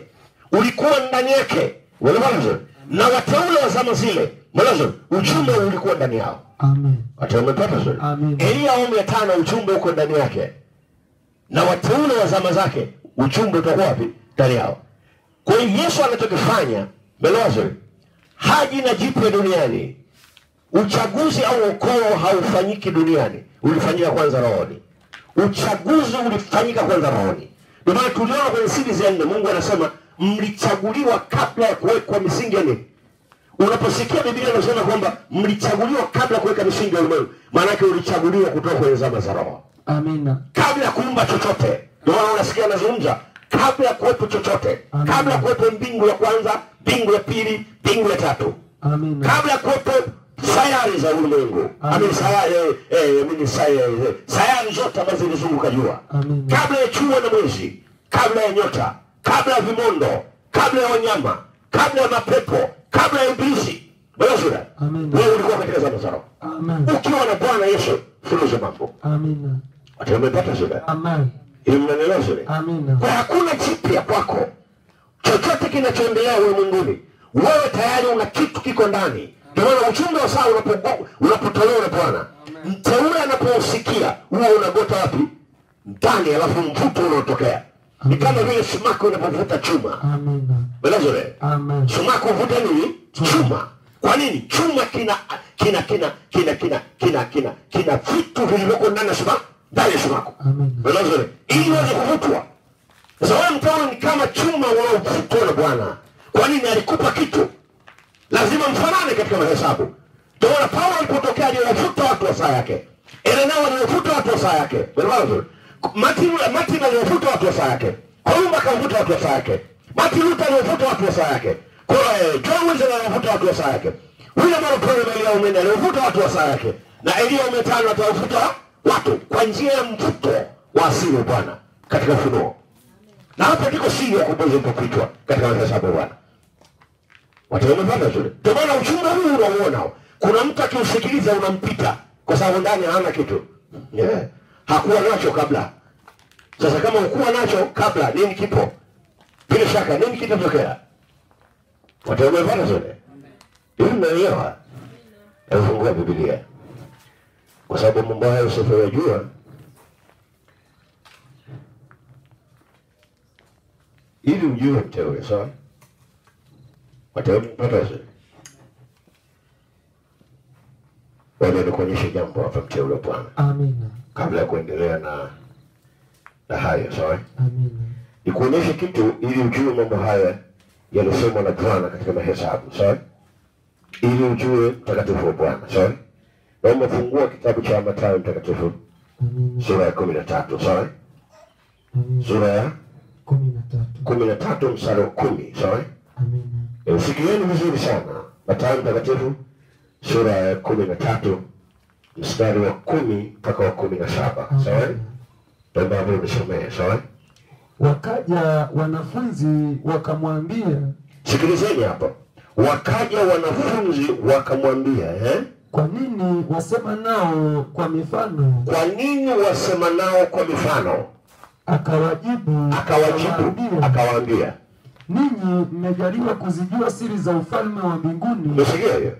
S1: ulikuwa ndani yake. Wanaelewa? Na wateule wa zama zile, mwanzo ujumbe ulikuwa ndani yao.
S2: Amen.
S1: Watu wamepata zuri.
S2: Amen.
S1: Elia wa 5 ujumbe uko ndani yake. Na wateule wa zama zake ujumbe utakuwa wapi? Ndani yao. Kwa hiyo Yesu anachokifanya, mwanzo haji na jipya duniani. Uchaguzi au ukoo haufanyiki duniani, ulifanyika kwanza rohoni. Uchaguzi ulifanyika kwanza rohoni. Ndio maana tuliona kwenye series ya 4 Mungu anasema mlichaguliwa kabla ya kuwekwa misingi ya nini? Unaposikia Biblia inasema kwamba mlichaguliwa kabla ya kuweka misingi ya ulimwengu, maana yake ulichaguliwa kutoka kwenye zama za roho.
S2: Amina.
S1: Kabla ya kuumba chochote. Ndio maana unasikia anazungumza kabla ya kuwepo chochote.
S2: Amina.
S1: Kabla ya kuwepo mbingu ya kwanza, mbingu ya pili, mbingu ya tatu.
S2: Amina.
S1: Kabla ya kuwepo sayari za ulimwengu. Sayari zote ambazo zilizunguka jua.
S2: Amina.
S1: Kabla ya jua na mwezi, kabla ya nyota, kabla ya vimondo, kabla ya wanyama, kabla ya mapepo, kabla ya ibilisi. Bwana,
S2: Amina.
S1: wewe ulikuwa katika zama za roho.
S2: Amen.
S1: Ukiwa na Bwana Yesu, furuza mambo.
S2: Amina.
S1: Watu wamepata sura.
S2: Amen.
S1: Ili mnaelewa sura.
S2: Amina.
S1: Kwa hakuna jipya kwako. Chochote kinachoendelea ulimwenguni, wewe tayari una kitu kiko ndani. Ndio maana ujumbe wa saa unapotolewa na Bwana, mteule anaposikia, huwa unagota wapi? Ndani, alafu mvuto unaotokea. Ni kama vile sumaku unapovuta chuma.
S2: Amina.
S1: Bwana,
S2: Amen.
S1: sumaku uvuta nini? Chuma. Kwa nini? Chuma kina vitu vilivyoko ndani ya sumaku, ndani ya sumaku.
S2: Amina.
S1: Bwana, ili uweze kuvutwa. Sasa wewe mteule ni kama chuma unaovutwa na Bwana. Kwa nini? Alikupa kitu. Lazima mfanane katika mahesabu. Ndio maana Paulo alipotokea aliwafuta watu wa saa yake. Ireneo aliwafuta watu wa saa yake. Bwana, Martin aliwafuta watu wa saa yake. Kolumba akawafuta watu wa saa yake. Martin Luther aliwafuta watu wa saa yake. Kwa John Wesley aliwafuta watu wa saa yake. William Alfred Elia aliwafuta watu wa saa yake. Na Elia 5 atawafuta watu kwa njia ya mvuto wa asili wa Bwana katika ufunuo. Na hapo ndiko siri ya kupoza ilipofichwa katika mahesabu ya Bwana. Watu wamepanda zuri. Ndio maana ujumbe huu unaouona, kuna mtu akiusikiliza unampita kwa sababu ndani hana kitu. Yeah. Hakuwa nacho kabla. Sasa kama ukuwa nacho kabla, nini kipo? Bila shaka nini kitatokea? Watu wamepanda zuri. Hivi mnaelewa? Fungua Biblia. Kwa sababu mambo hayo usiyojua, ili ujue mteule, sawa? Watapata zuri. Wewe nikuonyeshe jambo hapa mteule Bwana.
S2: Amina.
S1: Kabla ya kuendelea na hayo, sawa?
S2: Amina.
S1: Nikuonyeshe kitu ili ujue mambo haya yaliyosemwa na Bwana katika mahesabu, sawa? Ili ujue mtakatifu wa Bwana, sawa? Naomba fungua kitabu cha Mathayo mtakatifu.
S2: Amina.
S1: Sura ya 13, sawa?
S2: Amina.
S1: Sura ya
S2: 13.
S1: 13 mstari wa 10, sawa?
S2: Amina.
S1: Usikieni vizuri sana. Mathayo mtakatifu sura ya 13 mstari wa 10 mpaka wa 17, sawa? Naomba hapo nisomee, sawa?
S2: Wakaja wanafunzi wakamwambia.
S1: Sikilizeni hapo. Wakaja wanafunzi wakamwambia,
S2: Kwa nini wasema nao kwa mifano?
S1: Kwa nini wasema nao kwa mifano?
S2: Akawajibu,
S1: akawaambia,
S2: ninyi mmejaliwa kuzijua siri za ufalme wa mbinguni.
S1: Umesikia hiyo?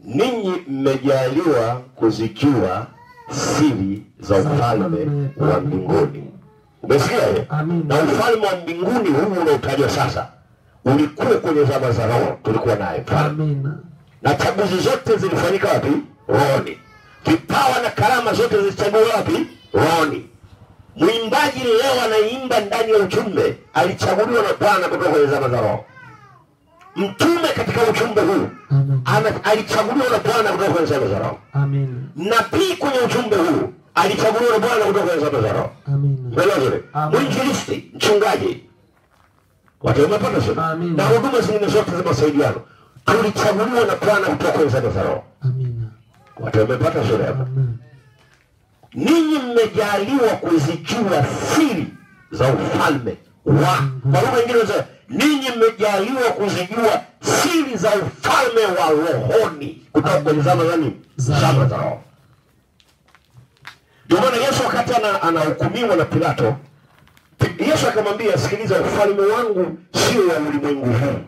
S1: Ninyi mmejaliwa kuzijua siri za ufalme wa mbinguni. Umesikia hiyo?
S2: Amina.
S1: Na ufalme wa mbinguni huu unaotajwa sasa ulikuwa kwenye zama za roho, tulikuwa naye.
S2: Amina.
S1: Na chaguzi zote zilifanyika wapi? Rohoni. Vipawa na karama zote zilichaguliwa wapi? Rohoni. Mwimbaji leo anaimba ndani ya ujumbe, alichaguliwa na Bwana kutoka kwenye zama za roho. Mtume katika ujumbe huu alichaguliwa na Bwana kutoka kwenye zama za roho.
S2: Amen.
S1: Nabii kwenye ujumbe huu alichaguliwa na Bwana kutoka kwenye zama za roho.
S2: Amen.
S1: Mwinjilisti, mchungaji, watu wamepata sana. Na huduma zingine zote za masaidiano tulichaguliwa na Bwana kutoka kwenye zama za roho.
S2: Amen.
S1: Watu wamepata sura hapa. Ninyi mmejaliwa kuzijua siri za ufalme wa. Kwa lugha nyingine unasema ninyi mmejaliwa kuzijua siri za ufalme wa rohoni kutoka kwenye zama za nini? Zama za roho. Ndio maana Yesu wakati anahukumiwa na Pilato, Yesu akamwambia, sikiliza, ufalme wangu sio wa ulimwengu huu.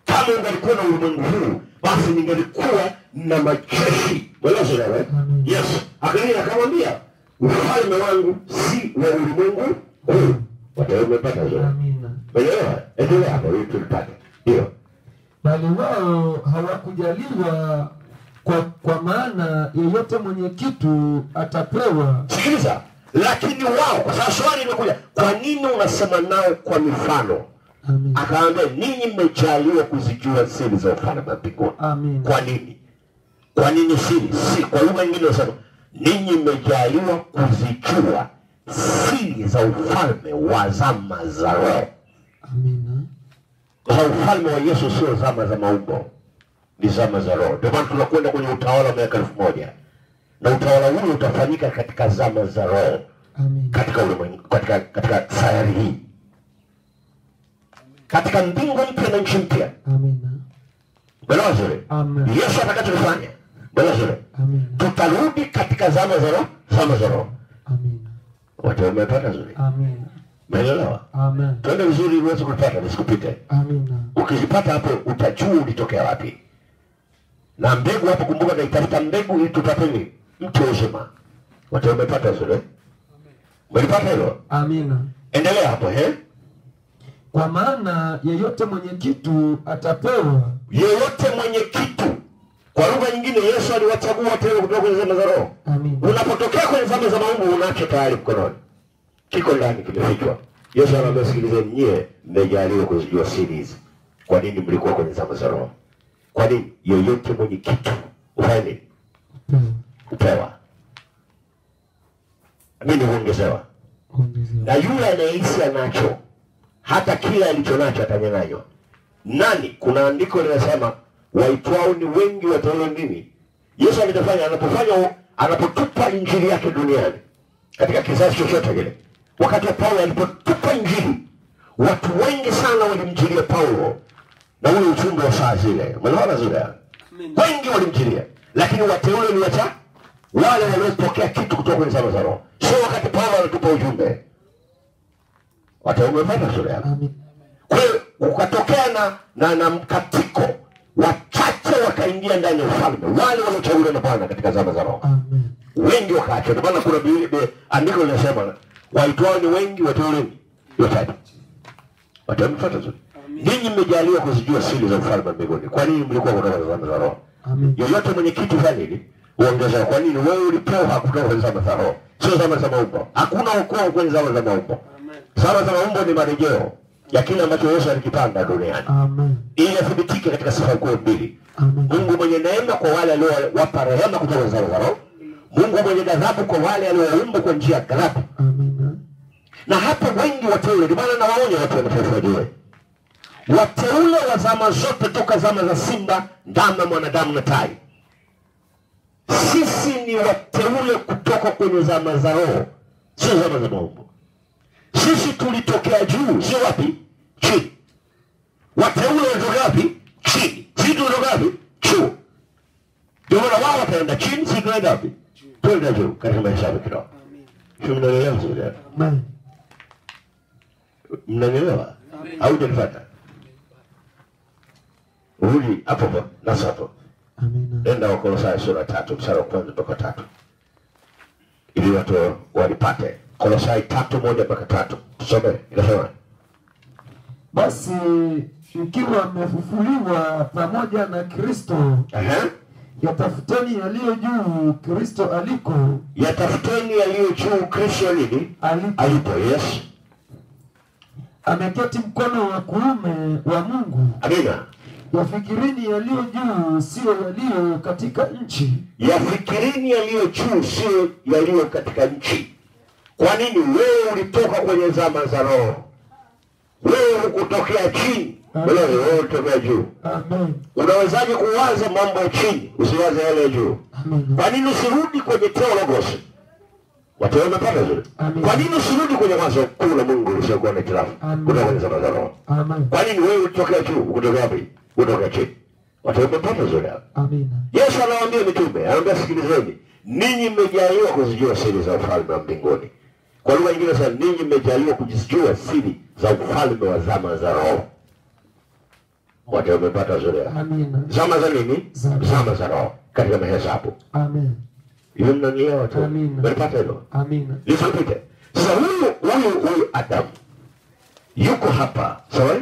S1: Kama ungalikuwa na ulimwengu huu, basi ningelikuwa na majeshi. Mwelezo wewe? Yes. Akamwambia, ufalme wangu si wa ulimwengu huu. Watu wamepata hiyo. Amina. Mwelewa? Endelea hapo ili tupate. Ndio.
S2: Bali wao hawakujaliwa kwa maana yeyote mwenye kitu atapewa.
S1: Sikiliza, lakini wao, kwa sababu swali limekuja, kwa nini unasema nao kwa mifano?
S2: Amen.
S1: Akaambia, ninyi mmejaliwa kuzijua siri za ufalme wa mbinguni.
S2: Amen.
S1: Kwa nini? Kwa nini siri? Si kwa lugha nyingine unasema ninyi mmejaliwa kuzijua siri za ufalme wa zama za roho.
S2: Amina.
S1: Kwa ufalme wa Yesu sio zama za maumbo, ni zama za roho. Ndio maana tunakwenda kwenye utawala wa miaka 1000. Na utawala huu utafanyika katika zama za roho.
S2: Amen.
S1: Katika ulimwengu, katika sayari hii. Katika mbingu mpya na nchi mpya.
S2: Amina.
S1: Bwana zuri.
S2: Amen.
S1: Yesu atakachofanya. Bwana zuri.
S2: Amen.
S1: Tutarudi katika zama za roho, zama za roho.
S2: Amina.
S1: Watu wamepata zuri.
S2: Amen.
S1: Umeelewa?
S2: Amen.
S1: Twende vizuri uweze kupata, nisikupite.
S2: Amina.
S1: Ukizipata hapo utajua ulitokea wapi. Na mbegu hapo, kumbuka, na itafuta mbegu ili tupate nini? Mtu uzima. Watu wamepata zuri. Amen. Umelipata hilo?
S2: Amina.
S1: Endelea hapo,
S2: Kwa maana yeyote mwenye kitu atapewa.
S1: Yeyote mwenye kitu. Kwa lugha nyingine Yesu aliwachagua tena kutoka kwenye zama za roho.
S2: Amen.
S1: Unapotokea kwenye zama za maungu unacho tayari mkononi. Kiko ndani, kimefichwa. Yesu anaambia, sikilizeni, nyie mmejaliwa kuzijua siri hizi. Kwa nini mlikuwa kwenye zama za roho? Kwa nini? Yeyote mwenye kitu ufanye upewa. Mimi huongezewa. Na yule anayehisi anacho, hata kila alicho nacho atanyang'anywa. Nani? Kuna andiko linasema waitwao ni wengi, wateule nini? Yesu alitafanya anapotupa injili yake duniani katika kizazi chochote kile. Wakati wa Paulo alipotupa injili, watu wengi sana walimjilia Paulo na ule ujumbe wa saa zile. Umeona zile? Wengi walimjilia, lakini wateule ni wacha wale waliopokea kitu kutoka kwenye zama za roho. Sio wakati Paulo anatupa ujumbe. Wateule wamepata sura yao. Kwa hiyo ukatokea na mkatiko, wachache wakaingia ndani ya ufalme, wale waliochaguliwa na Bwana katika zama za roho.
S2: Amen.
S1: Wengi wakaacha. Ndio maana kuna andiko linasema waitwao ni wengi, wateule ni wachache. Watu wamefuata tu. Ninyi mmejaliwa kuzijua siri za ufalme wa mbinguni. Kwa nini mlikuwa kutoka zama za roho?
S2: Amen.
S1: Yoyote mwenye kitu fanya nini? Uongeza. Kwa nini wewe ulipewa kutoka kwenye zama za roho? Sio zama za maumbo. Hakuna wokovu kwenye zama za maumbo. Zama za maumbo ni marejeo ya kile ambacho Yesu alikipanda duniani.
S2: Amen. Ili
S1: athibitike katika sifa kuu mbili.
S2: Amen.
S1: Mungu mwenye neema kwa wale aliowapa rehema kutoka kwenye zama za roho. Mungu mwenye ghadhabu kwa wale aliowaumba kwa njia ya ghadhabu.
S2: Amen.
S1: Na hapo wengi wateule, ndio maana nawaonya watu wa mataifa wajue. Wateule wa zama zote toka zama za simba, ndama, mwanadamu na tai. Sisi ni wateule kutoka kwenye zama za roho, sio zama za maumbo. Sisi tulitokea juu, sio wapi? Chini. Wateule walitoka wapi? Chini. Sisi tulitoka wapi? Juu. Ndio maana wao wataenda chini, sisi tunaenda wapi? Tunaenda juu katika maisha yetu kidogo. Mnaelewa vizuri?
S2: Amen.
S1: Mnaelewa? Au hujanifuata? Rudi hapo nasa hapo.
S2: Amen.
S1: Enda Wakolosai sura 3 mstari wa 1 mpaka 3. Ili watu walipate. Kolosai 3:1 mpaka 3. Tusome. Inasema,
S2: basi mkiwa mmefufuliwa pamoja na Kristo, yatafuteni yaliyo juu Kristo aliko.
S1: Yatafuteni yaliyo juu Kristo nini? Alipo. Yes.
S2: Ameketi mkono wa kuume wa Mungu.
S1: Amina.
S2: Yafikirini yaliyo juu, sio yaliyo katika nchi.
S1: Yafikirini yaliyo juu, sio yaliyo katika nchi. Kwa nini? Wewe ulitoka kwenye zama za roho. Wewe hukutokea chini. Wewe ulitokea juu.
S2: Amen.
S1: Unawezaje kuwaza mambo ya chini usiwaze yale ya juu?
S2: Amen.
S1: Kwa nini usirudi kwenye theologos? Watu wamepata zile. Kwa nini usirudi kwenye wazo kuu la Mungu usiokuwa na hitilafu? Kutoka kwenye zama za roho.
S2: Amen.
S1: Kwa nini wewe ulitokea juu, ukutokea wapi? Kutoka chini. Watu wamepata zile.
S2: Amen.
S1: Yesu anawaambia mitume, anawaambia sikilizeni, ninyi mmejaliwa kuzijua siri za ufalme wa mbinguni. Kwa lugha nyingine sasa, ninyi mmejaliwa kujijua siri za ufalme wa zama za roho. Watu wamepata zile.
S2: Amen.
S1: Zama za nini? Zama za roho katika mahesabu.
S2: Amen.
S1: Hiyo mnanielewa watu?
S2: Amen.
S1: Mmepata hilo?
S2: Amen.
S1: Lisipite. Sasa huyu Adam yuko hapa, sawa?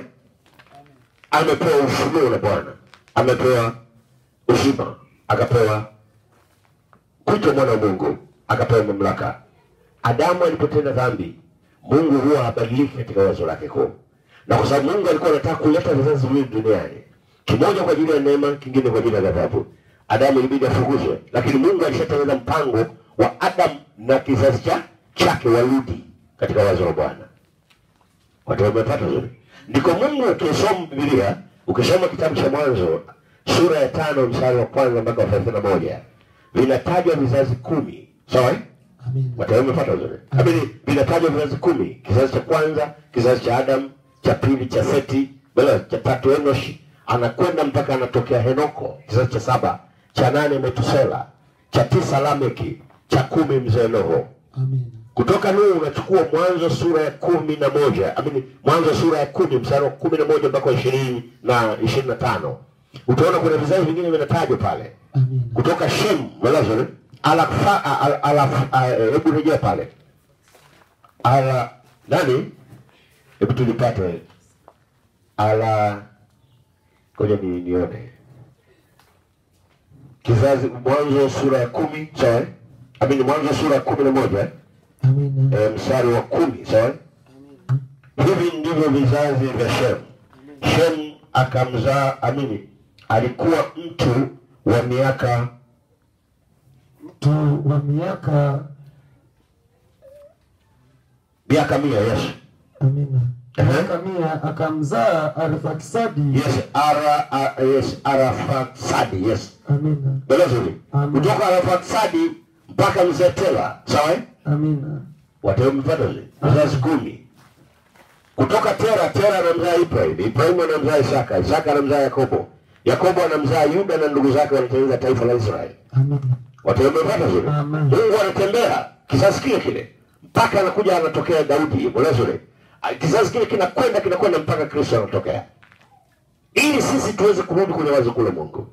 S1: Amepewa ufunuo na Bwana. Amepewa uzima, akapewa kuitwa mwana wa Mungu, akapewa mamlaka. Adamu alipotenda dhambi, Mungu huwa habadiliki katika wazo lake kuu. Na kwa sababu Mungu alikuwa anataka kuleta vizazi viwili duniani, kimoja kwa ajili ya neema, kingine kwa ajili ya ghadhabu, Adamu ilibidi afukuzwe. Lakini Mungu alishatengeneza mpango wa Adamu na kizazi chake warudi katika wazo la Bwana. Watu wamepata zuri. Ndiko Mungu ukisoma Biblia, ukisoma kitabu cha Mwanzo sura ya 5 mstari wa 1 mpaka 31, vinatajwa vizazi 10. Sawa?
S2: Amen.
S1: Watu wamepata zuri. Habari vinatajwa vizazi 10. Kizazi cha kwanza, kizazi cha Adam, cha pili cha Seti, cha tatu Enoshi, anakwenda mpaka anatokea Henoko, kizazi cha 7, cha 8 Metusela, cha 9 Lameki, cha 10 mzee Noho.
S2: Amen.
S1: Kutoka Nuhu unachukua Mwanzo sura ya 11, Mwanzo sura ya 10 mstari wa 11 mpaka 20 na 25. Utaona kuna vizazi vingine vinatajwa pale.
S2: Amen.
S1: Kutoka Shem, Lazarus, hebu rejea pale. Nani? Hebu tulipate. Ngoja nione. Kizazi Mwanzo sura ya 10, sawa? Mwanzo sura ya 11.
S2: Amen.
S1: Mstari wa 10, sawa? Hivi ndivyo vizazi vya Shem. Shem akamzaa, alikuwa mtu wa miaka 100, yes.
S2: Amina. Miaka 100 akamzaa Arfaksadi.
S1: Yes, Arfaksadi, yes.
S2: Amina.
S1: Belazuri. Kutoka Arfaksadi mpaka mzee Tela, sawa?
S2: Amina.
S1: Watu wamepata zile. Vizazi 10. Kutoka Tera anamzaa Ibrahim anamzaa Isaka anamzaa Yakobo anamzaa Yuda na ndugu zake wanatengeneza taifa la Israeli.
S2: Amina.
S1: Watu wamepata zile. Mungu anatembea kizazi kile mpaka anakuja anatokea Daudi, Belazuri. Kizazi kile kinakwenda mpaka Kristo anatokea. Ili sisi tuweze kurudi kwenye wazo kule Mungu.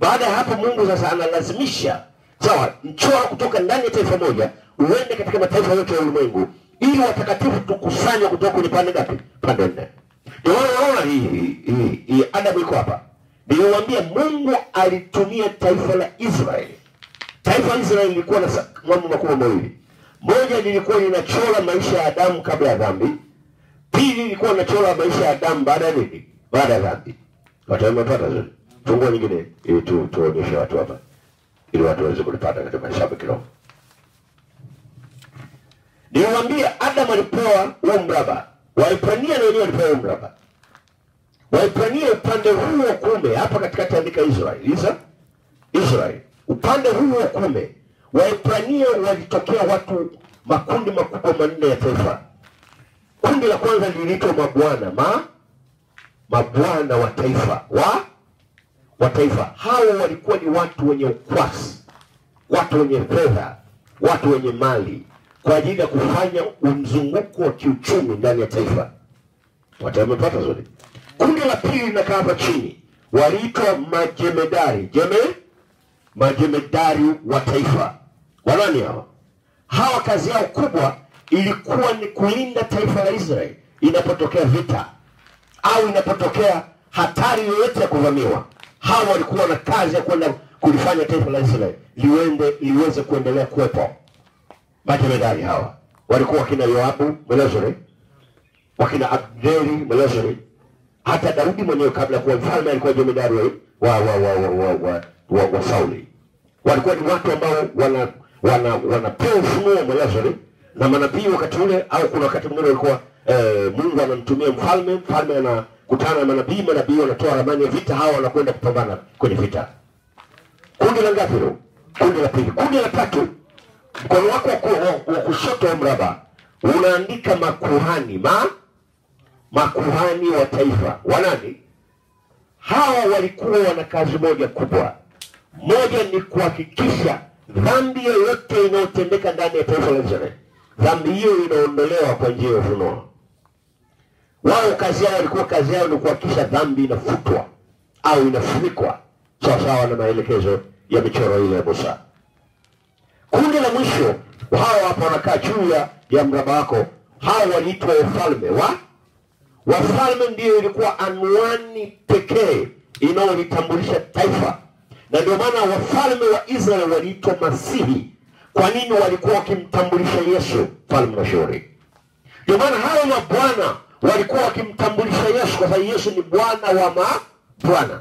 S1: Baada ya hapo Mungu sasa analazimisha, sawa, mchoro kutoka ndani ya taifa moja uende katika mataifa yote ya ulimwengu, ili watakatifu tukusanywe kutoka kwenye pande ngapi? Pande 4. Ndio unaona hii Adam iko hapa. Niliwaambia Mungu alitumia taifa la Israeli. Taifa la Israeli lilikuwa na mambo makubwa mawili. Moja lilikuwa linachora maisha ya Adamu kabla ya dhambi. Pili lilikuwa linachora maisha ya Adamu baada ya nini? Baada ya dhambi. Watu wamepata zile. Fungua nyingine ili tuonyeshe watu hapa, ili watu waweze kulipata katika mahesabu kidogo. Niwaambia Adam alipewa huo mraba. Waebrania na wenyewe walipewa huo mraba. Waebrania upande huu wa kuume hapa katikati andika Israeli. Upande huu wa kuume Waebrania walitokea watu makundi makubwa 4 ya taifa. Kundi la kwanza liliitwa mabwana wa taifa. Wa taifa. Hao walikuwa ni watu wenye ukwasi, watu wenye fedha, watu wenye mali, kwa ajili ya kufanya mzunguko wa kiuchumi ndani ya taifa. Watu wamepata zote. Kundi la pili linakaa hapa chini, waliitwa majemedari wa taifa. Wanani hao? Hawa kazi yao kubwa ilikuwa ni kulinda taifa la Israeli inapotokea vita au inapotokea hatari yoyote ya kuvamiwa, hawa walikuwa na kazi ya kwenda kulifanya taifa la Israeli liweze kuendelea kuwepo. Majemadari hawa walikuwa wakina Yoabu Melezeri, wakina Abdeli Melezeri. Hata Daudi mwenyewe kabla kuwa mfalme alikuwa jemadari wa Sauli. Walikuwa ni watu ambao wanapewa ufunuo Melezeri na manabii wakati ule, au kuna wakati mwingine walikuwa Mungu anamtumia mfalme anakutana na manabii wanatoa ramani ya vita, hawa wanakwenda kupambana kwenye vita. Kundi la ngapi hilo? Kundi la pili. Kundi la tatu, mkono wako wa kushoto wa mraba unaandika makuhani, makuhani wa taifa. Wanani? Hawa walikuwa wana kazi moja kubwa. Moja ni kuhakikisha dhambi yoyote inayotendeka ndani ya taifa la Israeli, dhambi hiyo inaondolewa kwa njia ya ufunuo. Wao kazi yao ni kuhakikisha dhambi inafutwa au inafunikwa sawa na maelekezo ya michoro ile ya Musa. Kundi la mwisho, hao hapa wanakaa juu ya mraba wako, hao waliitwa wafalme. Wafalme ndio ilikuwa anwani pekee inayolitambulisha taifa, na ndio maana wafalme wa Israeli waliitwa Masihi. Kwa nini? Walikuwa wakimtambulisha Yesu, mfalme mashuhuri. Ndio maana hao mabwana walikuwa wakimtambulisha Yesu, kwa sababu Yesu ni Bwana wa mabwana.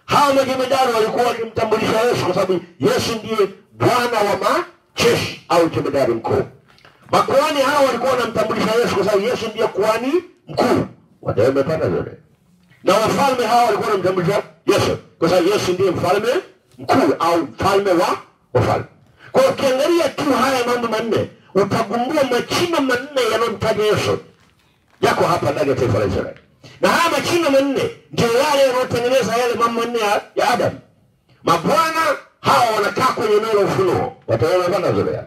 S1: Hao majemadari walikuwa wakimtambulisha Yesu kwa sababu Yesu ndiye Bwana wa majeshi au jemadari mkuu. Makuhani hao walikuwa wanamtambulisha Yesu kwa sababu Yesu ndiye kuhani mkuu. Wamepata zote. Na wafalme hao walikuwa wanamtambulisha Yesu kwa sababu Yesu ndiye mfalme mkuu au mfalme wa wafalme. Kwa hiyo ukiangalia tu haya mambo manne, utagundua majina manne yanayomtaja Yesu yako hapa ndani ya taifa la Israeli. Na haya majina manne ndio yale yanayotengeneza yale mambo manne ya Adam. Mabwana hawa wanakaa kwenye eneo la ufunuo. Wataona zoea.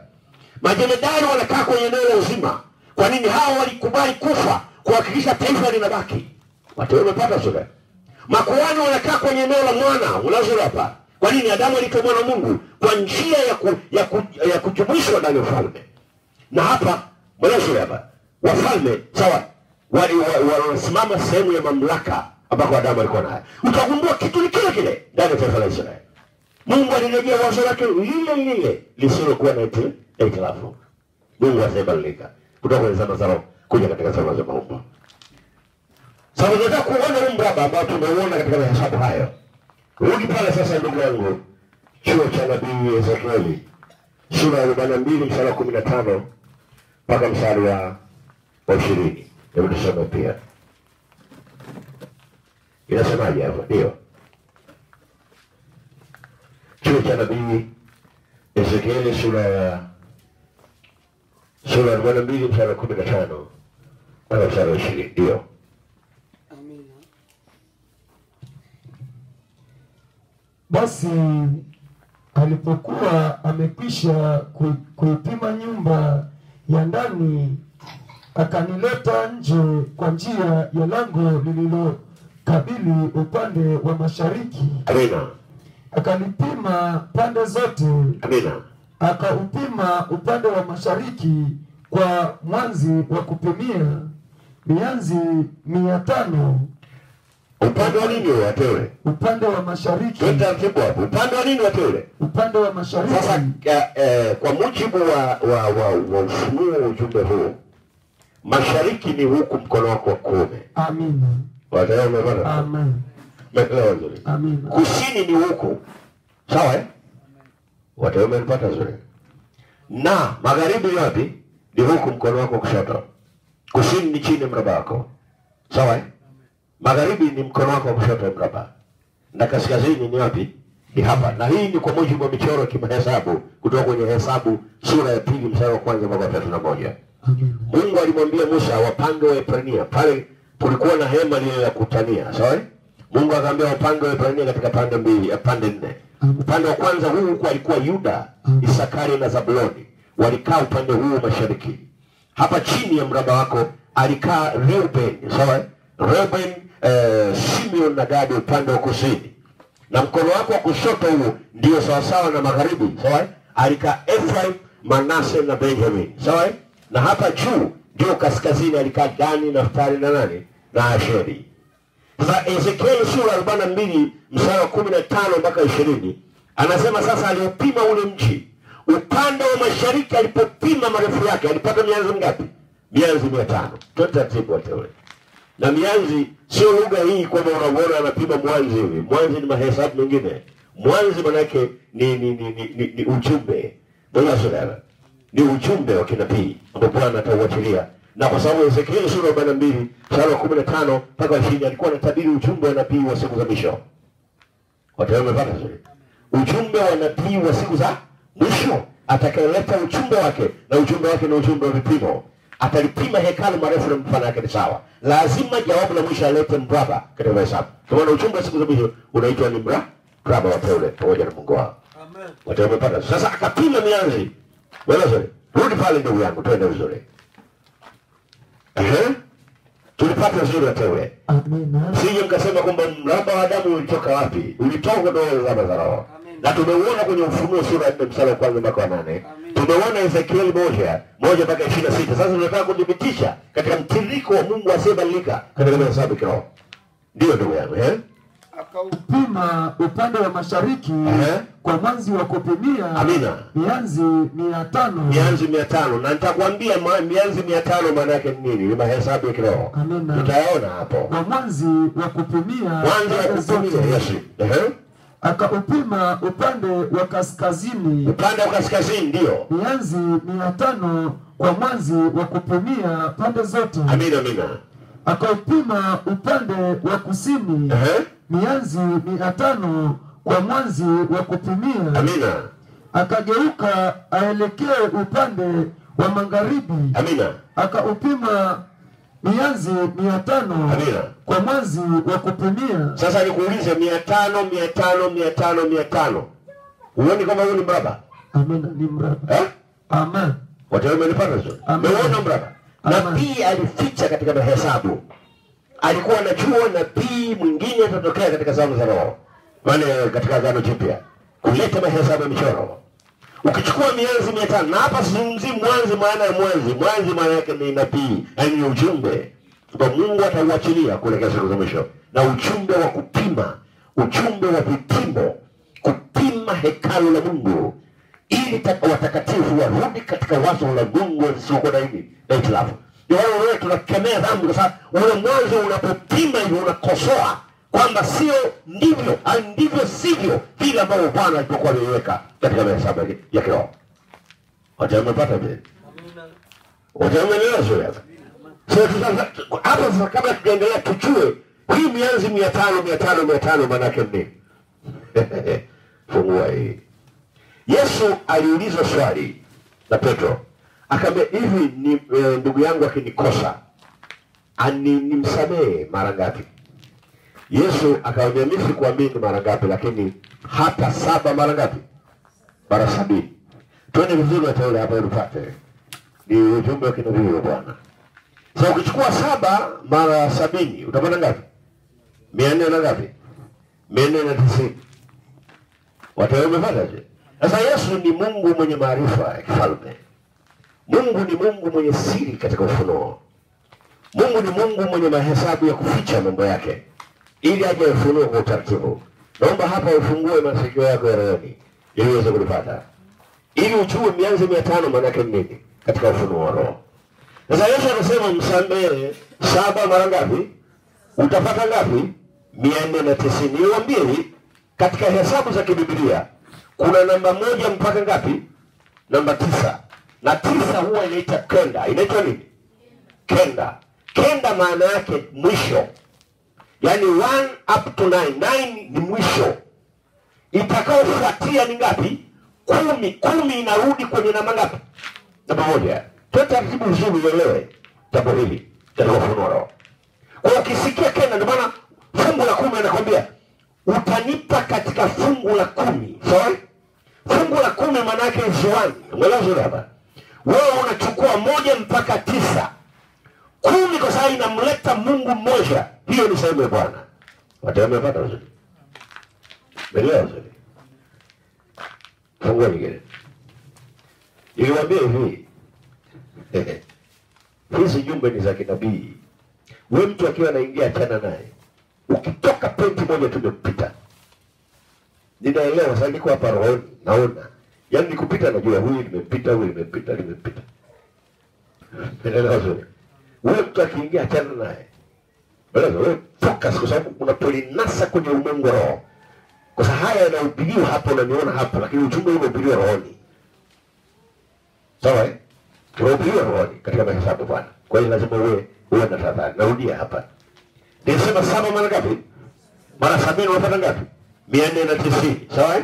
S1: Majemadari wanakaa kwenye eneo la uzima. Kwa nini? Hawa walikubali kufa kuhakikisha taifa linabaki. Wataona zoea. Makuhani wanakaa kwenye eneo la mwana. Unazura hapa. Kwa nini? Adamu aliitwa mwana Mungu kwa njia ya kujumuishwa ndani ya ufalme. Na hapa unazura hapa. Wafalme sawa wanasimama sehemu ya mamlaka ambako Adamu alikuwa nayo. Utagundua kitu ni kile ndani ya taifa la Israeli. Mungu alirejea wazo lake lile lisilokuwa na itilafu. Mungu asibadilika kutoka kwenye zama za roho kuja katika zama za maumbo. Sasa tunataka kuona huu mraba ambao tunauona katika mahesabu hayo. Rudi pale sasa ndugu yangu, chuo cha nabii Ezekieli sura ya 42 mstari wa 15 mpaka mstari wa 20. Hebu tusome pia. Inasemaje hapo? Ndio. Chuo cha nabii Ezekieli sura ya 42 mstari wa 15 mpaka mstari wa 20. Ndio.
S3: Amina.
S2: Basi alipokuwa amekwisha kuipima nyumba ya ndani, akanileta nje kwa njia ya lango lililokabili upande wa mashariki.
S1: Amina.
S2: Akalipima pande zote.
S1: Amina.
S2: Akaupima upande wa mashariki kwa mwanzi wa kupimia mianzi 500.
S1: Upande wa nini wateule?
S2: Upande wa mashariki.
S1: Taratibu hapo. Upande wa nini wateule?
S2: Upande wa mashariki.
S1: Sasa kwa mujibu wa ufunuo wa ujumbe huu, mashariki ni huku mkono wako wa kuume.
S2: Amina.
S1: Wataona bwana?
S2: Amen.
S1: Melewa nzuri.
S2: Amina.
S1: Kusini ni huku. Sawa Wataona nipata nzuri. Na magharibi ni wapi? Ni huku mkono wako kushoto. Kusini ni chini mraba wako. Sawa Magharibi ni mkono wako wa kushoto mraba. Na kaskazini ni wapi? Ni hapa. Na hii ni kwa mujibu wa michoro kimahesabu kutoka kwenye Hesabu sura ya 2 mstari wa 1 mpaka 31. Mungu alimwambia Musa wapange wa Ebrania. Pale kulikuwa na hema lile la kutania. Sawa Mungu akamwambia wapange wa Ebrania katika pande 4. Upande wa kwanza huu kwa alikuwa Yuda, Isakari na Zabuloni. Walikaa upande huu mashariki. Hapa chini ya mraba wako alikaa Reuben. Sawa Reuben, Simeon na Gadi upande wa kusini. Na mkono wako wa kushoto huu ndio sawasawa na magharibi. Sawa alikaa Ephraim, Manase na Benjamin. Sawa na hapa juu ndio kaskazini alikaa Dani, Naftali na nani? Na Asheri. Sasa Ezekieli sura 42 mstari wa 15 mpaka 20 anasema sasa aliupima ule mji. Upande wa mashariki alipopima marefu yake alipata mianzi mingapi? Mianzi 500. Taratibu wateule. Na mianzi sio lugha hii kwamba unaona anapima mwanzi hivi. Mwanzi ni mahesabu mengine. Mwanzi manake ni ujumbe. Bwana sura. Ni ujumbe wa kinabii ambapo Bwana atauachilia. Na kwa sababu Ezekieli sura 42 mstari wa 15 mpaka 20 alikuwa anatabiri ujumbe wa nabii wa siku za mwisho. Watu wamepata zuri. Ujumbe wa nabii wa siku za mwisho atakayeleta ujumbe wake, na ujumbe wake ni ujumbe wa vipimo. Atalipima hekalu marefu na mfano yake ni sawa. Lazima jawabu la mwisho alete mraba katika hesabu. Kwa maana ujumbe wa siku za mwisho unaitwa ni mraba wa teule pamoja na Mungu wao. Amen. Watu wamepata. Sasa akapima mianzi. Wewe zuri. Rudi pale ndugu yangu, twende vizuri. Tulipata vizuri wateule. Amen. Sije mkasema kwamba mraba wa damu ulitoka wapi? Ulitoka kutoka zama za roho. Na tumeuona kwenye Ufunuo sura 4 mstari wa 1 mpaka 8. Tumeona Ezekieli 1 mpaka 26. Sasa tunataka kudhibitisha katika mtiririko wa Mungu asiyebadilika katika hesabu kiroho. Ndio ndugu yangu,
S2: akaupima upande wa mashariki kwa mwanzi wa kupimia.
S1: Amina.
S2: Mianzi 500.
S1: Mianzi 500. Na nitakwambia mianzi 500 maana yake nini? Ni mahesabu ya kiroho.
S2: Amina.
S1: Tutayaona hapo.
S2: Kwa mwanzi wa kupimia.
S1: Mwanzi wa kupimia, Yesu.
S2: Akaupima upande wa kaskazini.
S1: Upande wa kaskazini ndio.
S2: Mianzi 500 kwa mwanzi wa kupimia pande zote.
S1: Amina, amina.
S2: Akaupima upande wa kusini. Mianzi 500 kwa mwanzi wa kupimia.
S1: Amina.
S2: Akageuka aelekee upande wa magharibi.
S1: Amina.
S2: Akaupima mianzi 500.
S1: Amina.
S2: Kwa mwanzi wa kupimia.
S1: Sasa nikuulize 500. Uone kama huyu ni mraba?
S2: Amina, ni mraba. Amen.
S1: Watu wamenipata sio? Umeona mraba? Nabii alificha katika mahesabu. Alikuwa anajua nabii mwingine atatokea katika zama za roho. Maana katika Agano Jipya kuleta mahesabu ya michoro. Ukichukua mianzi 500 na hapa sizungumzi mwanzi maana ya mwanzi. Mwanzi maana yake ni nabii, ni ujumbe. Kwa Mungu atauachilia kuelekea siku za mwisho. Na ujumbe wa kupima, ujumbe wa vipimo, kupima hekalu la Mungu ili watakatifu warudi katika wazo la Mungu lisiokuwa na nini? Na itilafu. Ndio wewe tunakemea dhambi kwa sababu ule mwanzo unapopima hivyo unakosoa kwamba sio ndivyo, ndivyo sivyo vile ambavyo Bwana alipokuwa ameweka katika hesabu ya kiroho. Watu wamepata vile. Amina. Watu wameelewa sio hapa. Hapa sasa kabla tuendelee tujue hii mianzi 500 maana yake nini? Fungua hii. Yesu aliulizwa swali na Petro. Akamwambia hivi ndugu yangu akinikosa nimsamehe mara ngapi? Yesu akamwambia mimi sikuamini mara ngapi lakini hata 7 mara ngapi? Mara 70. Twende vizuri wataule hapa upate. Ni ujumbe wa kinabii wa Bwana. Sasa ukichukua 7 mara 70 utapata ngapi? 400 na ngapi? 490. Wataule umepata je? Sasa Yesu ni Mungu mwenye maarifa ya kifalme. Mungu ni Mungu mwenye siri katika ufunuo. Mungu ni Mungu mwenye mahesabu ya kuficha mambo yake ili aje ufunuo kwa utaratibu. Naomba hapa ufungue masikio yako ya rohoni ili uweze kulipata. Ili ujue mianzi 500 maana yake nini katika ufunuo wa roho. Sasa Yesu anasema msamehe 7 mara ngapi? Utapata ngapi? 490. Niwaambie hivi katika hesabu za kibiblia kuna namba 1 mpaka ngapi? Namba 9. Na 9 huwa inaitwa kenda. Inaitwa nini? Kenda. Kenda maana yake mwisho. Yaani 1 up to 9. 9 ni mwisho. Itakaofuatia ni ngapi? 10. 10 inarudi kwenye namba ngapi? Namba 1. Tutaratibu vizuri uelewe jambo hili katika ufunuo roho. Kwa ukisikia kenda ndio maana fungu la 10 anakuambia utanipa katika fungu la 10. Sawa? Fungu la 10 maana yake ni 1. Umeelewa hapa? Wewe unachukua 1 mpaka 9. 10 kwa sababu inamleta Mungu mmoja. Hiyo ni sehemu ya Bwana. Watu wamepata vizuri. Umeelewa vizuri? Fungu nyingine. Niliwaambia hivi. Hizi jumbe ni za kinabii. Wewe mtu akiwa anaingia achana naye. Ukitoka pointi moja tumepita. Ninaelewa sasa, niko hapa rohoni naona. Yaani nikupita najua huyu nimepita, huyu nimepita. Unaelewa zote. Wewe mtu akiingia achana naye. Wewe focus kwa sababu unapolinasa kwenye ulimwengu wa roho. Kwa sababu haya yanahubiriwa hapa unaniona hapa, lakini ujumbe unahubiriwa rohoni. Sawa? Tunahubiriwa rohoni katika mahesabu Bwana. Kwa hiyo lazima uwe na tahadhari. Narudia hapa. Nilisema 7 mara ngapi? Mara 70 unapata ngapi? 490. Sawa?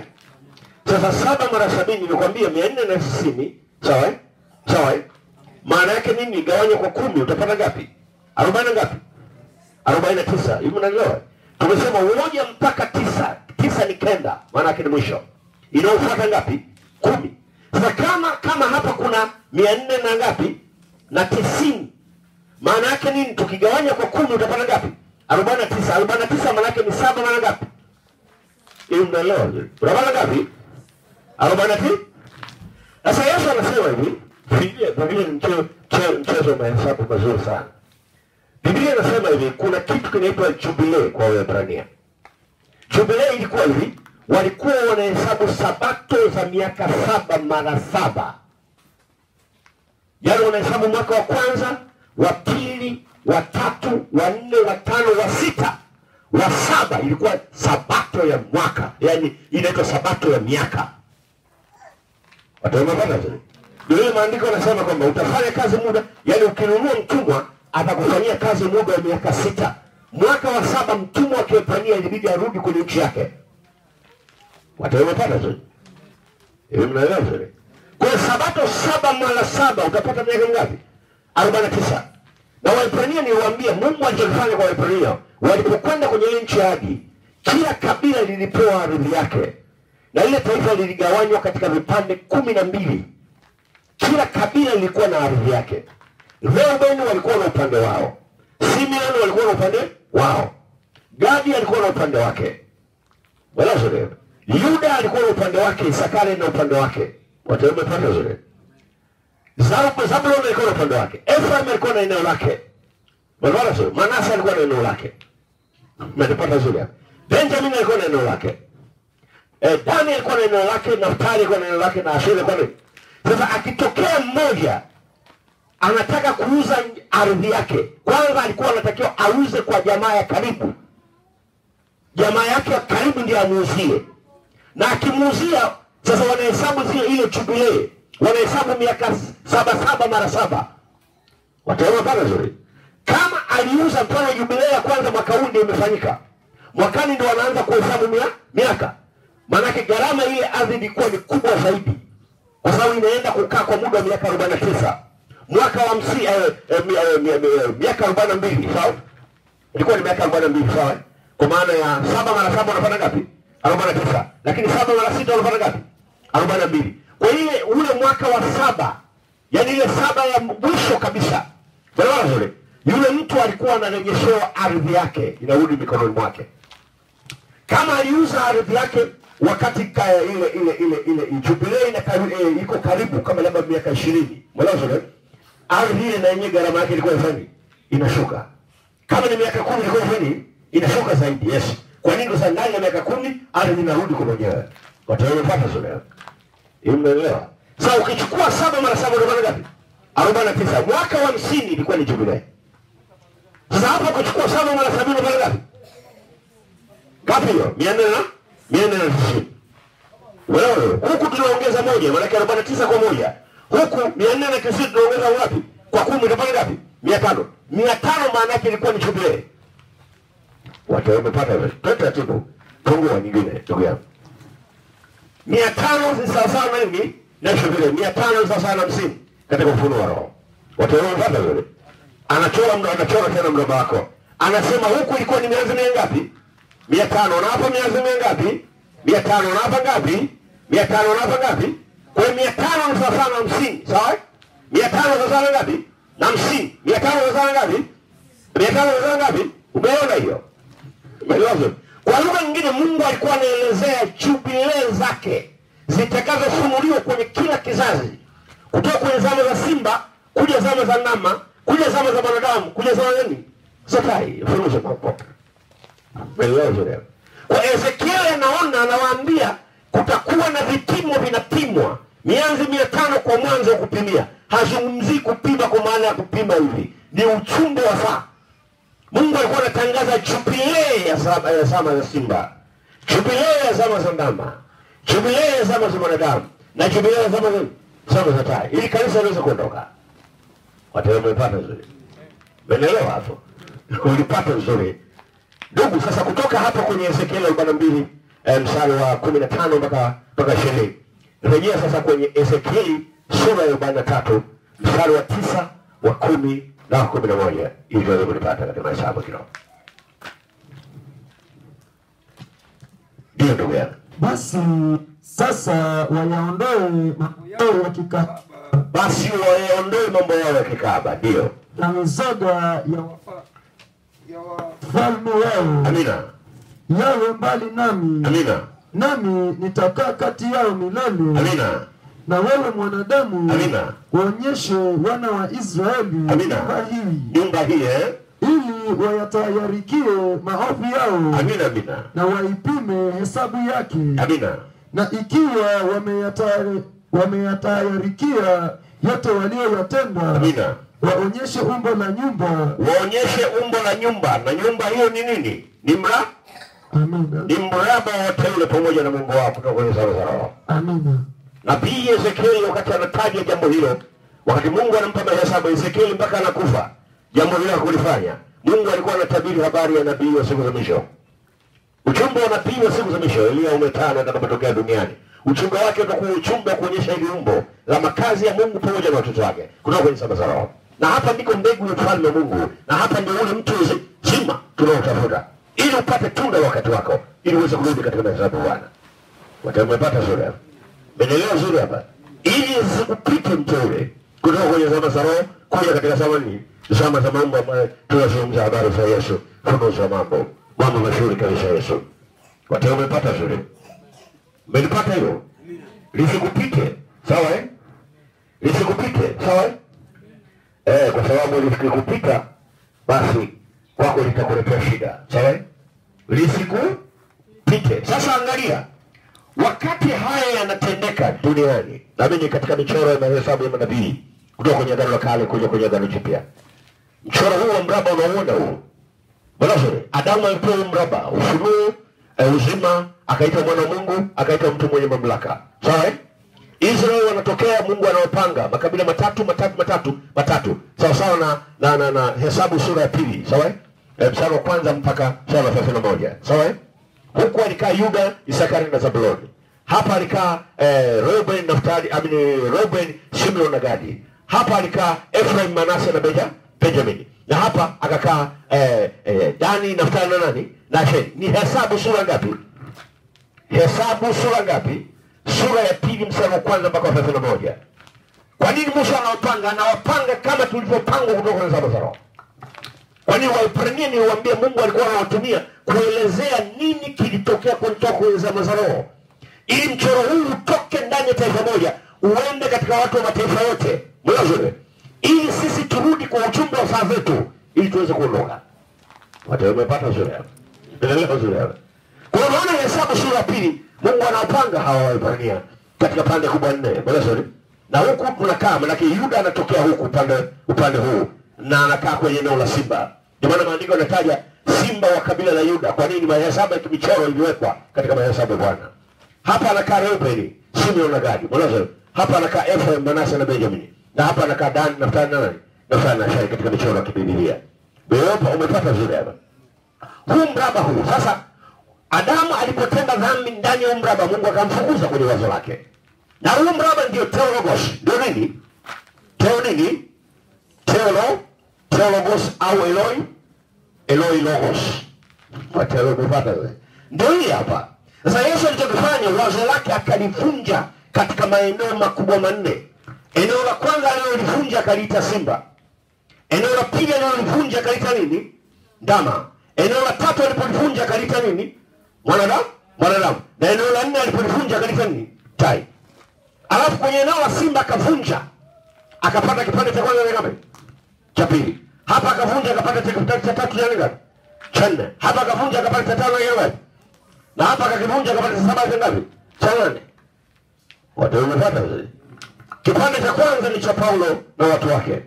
S1: Sasa 7 mara 70 nimekwambia 490. Sawa? Sawa? Maana yake nini? Gawanya kwa 10 utapata ngapi? 40 ngapi? 49. Hivi mnaelewa? Tumesema 1 mpaka 9. 9 ni kenda, maana yake ni mwisho. Inaofuata ngapi? 10. Sasa kama hapa kuna 400 na ngapi? Na 90. Maana yake nini? Tukigawanya kwa 10 utapata ngapi? 49. 49 maana yake ni 7 mara ngapi? Hivi mnaelewa? Unapata ngapi? 49. Sasa Yesu anasema hivi, Biblia ni mchezo mahesabu mazuri sana. Biblia inasema hivi, kuna kitu kinaitwa jubilee kwa Waebrania. Jubilee ilikuwa hivi, walikuwa wanahesabu sabato za miaka 7 mara 7. Yaani wanahesabu mwaka wa kwanza, wa pili, wa tatu, wa 4, wa 5, wa 6. Wa 7 ilikuwa sabato ya mwaka. Yaani inaitwa sabato ya miaka. Wataona zile. Ndio maandiko yanasema kwamba utafanya kazi muda, yaani ukinunua mtumwa atakufanyia kazi muda wa miaka 6. Mwaka wa 7 mtumwa akifanyia ilibidi arudi kwenye nchi yake. Wataona zile. Hivi mnaelewa zile? Kwa sabato 7 mara 7 utapata miaka ngapi? 49. Na Waebrania niwaambia Mungu alichofanya kwa Waebrania, walipokwenda kwenye nchi ya ahadi, kila kabila lilipewa ardhi yake. Na ile taifa liligawanywa katika vipande 12. Kila kabila lilikuwa na ardhi yake. Reubeni walikuwa na upande wao. Simeon walikuwa na upande wao. Gadi alikuwa na upande wake. Wala zote. Yuda alikuwa na upande wake, Isakari na upande wake. Wote wamepata zote. Zabuloni alikuwa na upande wake. Ephraim alikuwa na eneo lake. Wala zote. Manase alikuwa na eneo lake. Mmepata zote. Benjamin alikuwa na eneo lake. Dani alikuwa na eneo lake, Naftali alikuwa na eneo lake, na Asheri alikuwa na. Sasa akitokea mmoja anataka kuuza ardhi yake, kwanza alikuwa anatakiwa auze kwa jamaa ya karibu. Jamaa yake ya karibu ndiye amuuzie. Na akimuuzia, sasa wanahesabu ile jubilee. Wanahesabu miaka 7 mara 7. Wataona pale nzuri. Kama aliuza mfano jubilee ya kwanza mwaka huu ndio imefanyika. Mwakani ndio wanaanza kuhesabu miaka. Maanake gharama ile ardhi ilikuwa ni kubwa zaidi. Kwa sababu inaenda kukaa kwa muda wa miaka 49. Mwaka wa miaka 42, sawa? Ilikuwa ni miaka 42, sawa? Kwa maana ya 7 mara 7 unapata ngapi? 49. Lakini 7 mara 6 unapata ngapi? 42. Kwa hiyo ule mwaka wa 7, yani ile 7 ya mwisho kabisa. Unaona vile? Yule mtu alikuwa anarejeshewa ardhi yake, inarudi mikononi mwake. Kama aliuza ardhi yake wakati ile jubilee iko karibu kama labda miaka 20. Unaona? Ardhi ile na yenyewe gharama yake ilikuwa inashuka. Kama ni miaka 10 ilikuwa inashuka zaidi. Yes. Kwa nini? Kwa ndani ya miaka 10 ardhi inarudi kwa mwenyewe. Wataona zote. Hiyo mnaelewa? Sasa ukichukua 7 mara 7 unapata ngapi? 49. Mwaka wa 50 ilikuwa ni jubilee. Sasa hapo ukichukua 7 mara 70 unapata ngapi? Ngapi hiyo? 490. Wewe, huku tunaongeza moja, maana 49 kwa moja. Huku 490 tunaongeza ngapi? Kwa 10 utapata ngapi? 500. 500 maana yake ilikuwa ni jubilee. Watu wamepata hiyo. Twende tu. Fungua nyingine, ndugu yangu. 500 ni sawa na nini? Na jubilee. 500 ni sawa na 50 katika ufunuo wa roho. Watu wamepata hiyo. Anachora tena mdomo wako. Anasema huku ilikuwa ni mianzo ngapi? 500. Na hapa mianzo ngapi? 500. Na hapa ngapi? 500. Na hapa ngapi? Kwa 500 ni sawa na 50, sawa? 500 ni sawa na ngapi? Na 50. 500 ni sawa na ngapi? 500 ni sawa na ngapi? Umeona hiyo? Umeelewa? Kwa lugha nyingine Mungu alikuwa anaelezea jubilee zake zitakazofunuliwa kwenye kila kizazi. Kutoka kwenye zama za simba, kuja zama za ndama, kuja zama za wanadamu, kuja zama nini? Zote funuzo kwa. Kwa Ezekiel anaona, anawaambia kutakuwa na vipimo vinapimwa. Mianzi 500 kwa mwanzo kupimia. Hazungumzii kupima kwa maana ya kupima hivi. Ni uchumbo wa saa. Mungu alikuwa anatangaza jubilee ya zama za simba, jubilee ya zama za ndama, jubilee ya zama za mwanadamu, na jubilee ya zama za tai, ili kanisa liweze kuondoka. Watu wamepata vizuri. Umeelewa hapo? Ulipata vizuri. Ndugu, sasa kutoka hapo kwenye Ezekiel 42 mstari wa 15 mpaka 20. Rejea sasa kwenye Ezekiel sura ya 43 mstari wa 9, wa 10 na 11 ili tuweze kulipata katika hesabu kidogo. Ndio ndugu yangu.
S2: Basi sasa wayaondoe mambo yao ya kikahaba.
S1: Basi wayaondoe mambo yao ya kikahaba, ndio.
S2: Na mizoga ya wafalme wao.
S1: Amina.
S2: Yawe mbali nami.
S1: Amina.
S2: Nami nitakaa kati yao milele.
S1: Amina.
S2: Na wewe mwanadamu,
S1: amina,
S2: waonyeshe wana wa Israeli
S1: nyumba hii
S2: ili wayatayarikie maovu yao.
S1: Amina, amina.
S2: Na waipime hesabu yake.
S1: Amina.
S2: Na ikiwa wameyatayarikia yote walioyatenda,
S1: amina,
S2: waonyeshe umbo la nyumba.
S1: Waonyeshe umbo la nyumba. Na nyumba hiyo ni nini? Ni mraba.
S2: Amina.
S1: Ni mraba wa teule pamoja na Mungu wako kutoka kwenye sala.
S2: Amina.
S1: Nabii Ezekiel wakati anataja jambo hilo, wakati Mungu anampa mahesabu Ezekiel mpaka anakufa, jambo hilo kulifanya, Mungu alikuwa anatabiri habari ya nabii wa siku za mwisho. Uchumbe wa nabii wa siku za mwisho, Elia umetana atakapotokea duniani. Uchumbe wake utakuwa uchumbe kuonyesha ile umbo la makazi ya Mungu pamoja na watoto wake kutoka kwenye saba za roho. Na hapa ndiko mbegu ya ufalme wa Mungu, na hapa ndio ule mtu zima tunaotafuta ili upate tunda wakati wako, ili uweze kurudi katika mahesabu ya Bwana. Watamepata sura. Benelewa zuri hapa. Ili zikupite mteule kutoka kwenye zama za roho kuja katika zama za mambo ambayo tunazungumza habari za Yesu, funuo za mambo mashuhuri kabisa Yesu. Watu wamepata zuri. Mmenipata hiyo? Lisikupite, sawa Lisikupite, sawa kwa sababu lisikupita basi kwako litakuletea shida, sawa Lisikupite. Sasa angalia, wakati haya yanatendeka duniani, na mimi katika michoro ya mahesabu ya manabii kutoka kwenye Agano la Kale kuja kwenye Agano Jipya, mchoro huu wa mraba unaoona huu, bwana, Adamu alipewa mraba, ufunuo, uzima, akaitwa mwana Mungu, akaitwa mtu mwenye mamlaka, sawa Israeli wanatokea, Mungu anawapanga makabila matatu, sawa na Hesabu sura ya 2, sawa mstari wa 1 mpaka sura ya 31, sawa Huku alikaa Yuda, Isakari na Zabuloni. Hapa alikaa Reuben, Naftali, Reuben, Simeon na Gadi. Hapa alikaa Ephraim, Manase na Benjamin. Na hapa akakaa Dani, Naftali na nani? Na Asheri. Ni Hesabu sura ngapi? Hesabu sura ngapi? Sura ya 2 mstari wa 1 mpaka 31. Kwa nini Musa anawapanga? Anawapanga kama tulivyopangwa kutoka kwenye zama za roho. Kwa nini Waebrania niwaambia Mungu alikuwa anawatumia kuelezea nini kilitokea kutoka kwenye zama za roho, ili mchoro huu utoke ndani ya taifa moja uende katika watu wa mataifa yote, mwanzo ili sisi turudi kwa uchumbe wa saa zetu, ili tuweze kuondoka. Watu wamepata sura hapo. Ndio sura hapo. Kwa maana Hesabu sura ya 2 Mungu anapanga hawa Waebrania katika pande kubwa 4, mwanzo na huku tunakaa, maana Yuda anatokea huku upande huu na anakaa kwenye eneo la simba. Ndio maana maandiko yanataja simba wa kabila la Yuda. Kwa nini? Mahesabu ya michoro iliwekwa katika mahesabu ya Bwana. Hapa anakaa Reuben, Simeon na Gadi. Mwanzo hapa anakaa Ephraim, Manase na Benjamin. Na hapa anakaa Dan, Naftali na nani? Naftali na Asheri katika michoro ya Biblia. Wewe umepata vizuri hapa. Huu mraba huu. Sasa Adamu alipotenda dhambi ndani ya mraba, Mungu akamfukuza kwenye wazo lake. Na huu mraba ndio Theologos. Ndio nini? Theologos au Eloi Logos. Watu wamepata wewe. Ndio hii hapa. Sasa Yesu alichofanya, wazo lake akalivunja katika maeneo makubwa 4. Eneo la kwanza alilolivunja akaliita simba. Eneo la pili alilolivunja akaliita nini? Ndama. Eneo la 3 alipolivunja akaliita nini? Mwanadamu. Na eneo la 4 alipolivunja akaliita nini? Tai. Alafu kwenye eneo la simba akavunja, akapata kipande cha kwanza na cha pili. Hapa akavunja akapata kipande cha 3 cha cha 4. Hapa akavunja akapata 5 ngapi? Na hapa akakivunja akapata 7 ngapi? Cha 8. Watu wamepata vizuri. Kipande cha kwanza ni cha Paulo na watu wake.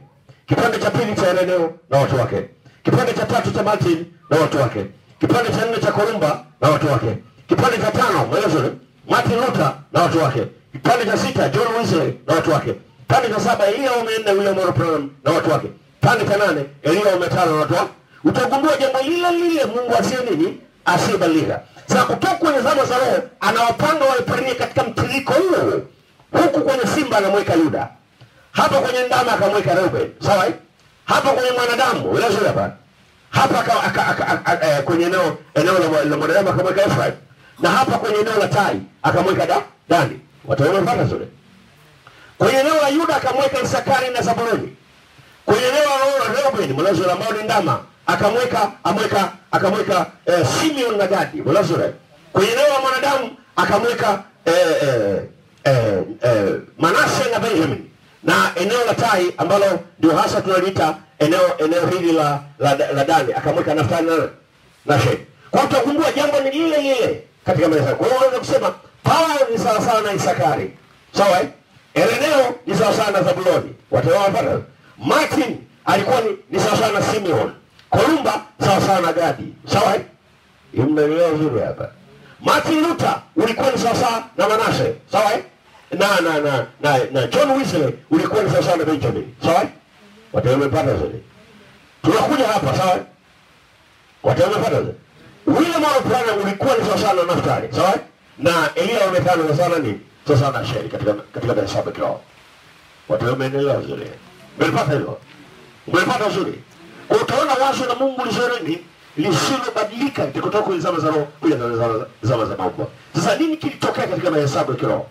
S1: Kipande cha pili cha Ireneo na watu wake. Kipande cha tatu cha Martin na watu wake. Kipande cha 4 cha Kolumba na watu wake. Kipande cha 5 mwelezo Martin Luther na watu wake. Kipande cha 6 John Wesley na watu wake. Kipande cha 7 Elia Omenna William Branham na watu wake. Kipande cha 8 Elia Ometala na watu wake. Utagundua jambo lile Mungu asiye nini? Asiyebadilika. Sasa kutoka kwenye zama za roho anawapanga waiparie katika mtiririko huo. Huku kwenye simba anamweka Yuda. Hapa kwenye ndama akamweka Reuben. Sawa? Hapa kwenye mwanadamu, unaweza hapa. Hapa kwenye eneo la mwanadamu akamweka Efraim. Na hapa kwenye eneo la Tai akamweka Dani. Wataona mpaka zile. Kwenye eneo la Yuda akamweka Isakari na Zabuloni. Kwenye eneo la Reuben, mwanzo la ambao ni ndama, akamweka Simeon na Gadi. Mwanzo. Kwenye eneo la mwanadamu akamweka Manase na Benjamin. Na eneo la Tai ambalo ndio hasa tunaliita eneo hili la Dani akamweka Naftali na Sheba. Kwa utakumbua jambo ni lile katika maisha. Kwa hiyo unaweza kusema Paulo ni sawa sawa na Isakari. Sawa? Ireneo ni sawa sawa na Zabuloni. Wataona Martin alikuwa ni sawa sawa na Simeon. Kolumba sawa sawa na Gadi. Sawa? Mnaelewa vizuri hapa. Martin Luther ulikuwa ni sawa sawa na Manase. Sawa? Na John Wesley ulikuwa ni sawa sawa na Benjamin. Sawa? Wataona zote. Tunakuja hapa, sawa? Wataona zote. William Branham ulikuwa ni sawa sawa na Naftali. Sawa? Na Elia Ometala ni sawa ni sawa sawa na Sheri katika hesabu yao. Wataona zote. Mmepata hilo? Mmepata zote. Kwa utaona wazo la Mungu lisilobadilika kutoka kwenye zama za roho kuja zama za maumbile. Sasa nini kilitokea katika mahesabu ya kiroho?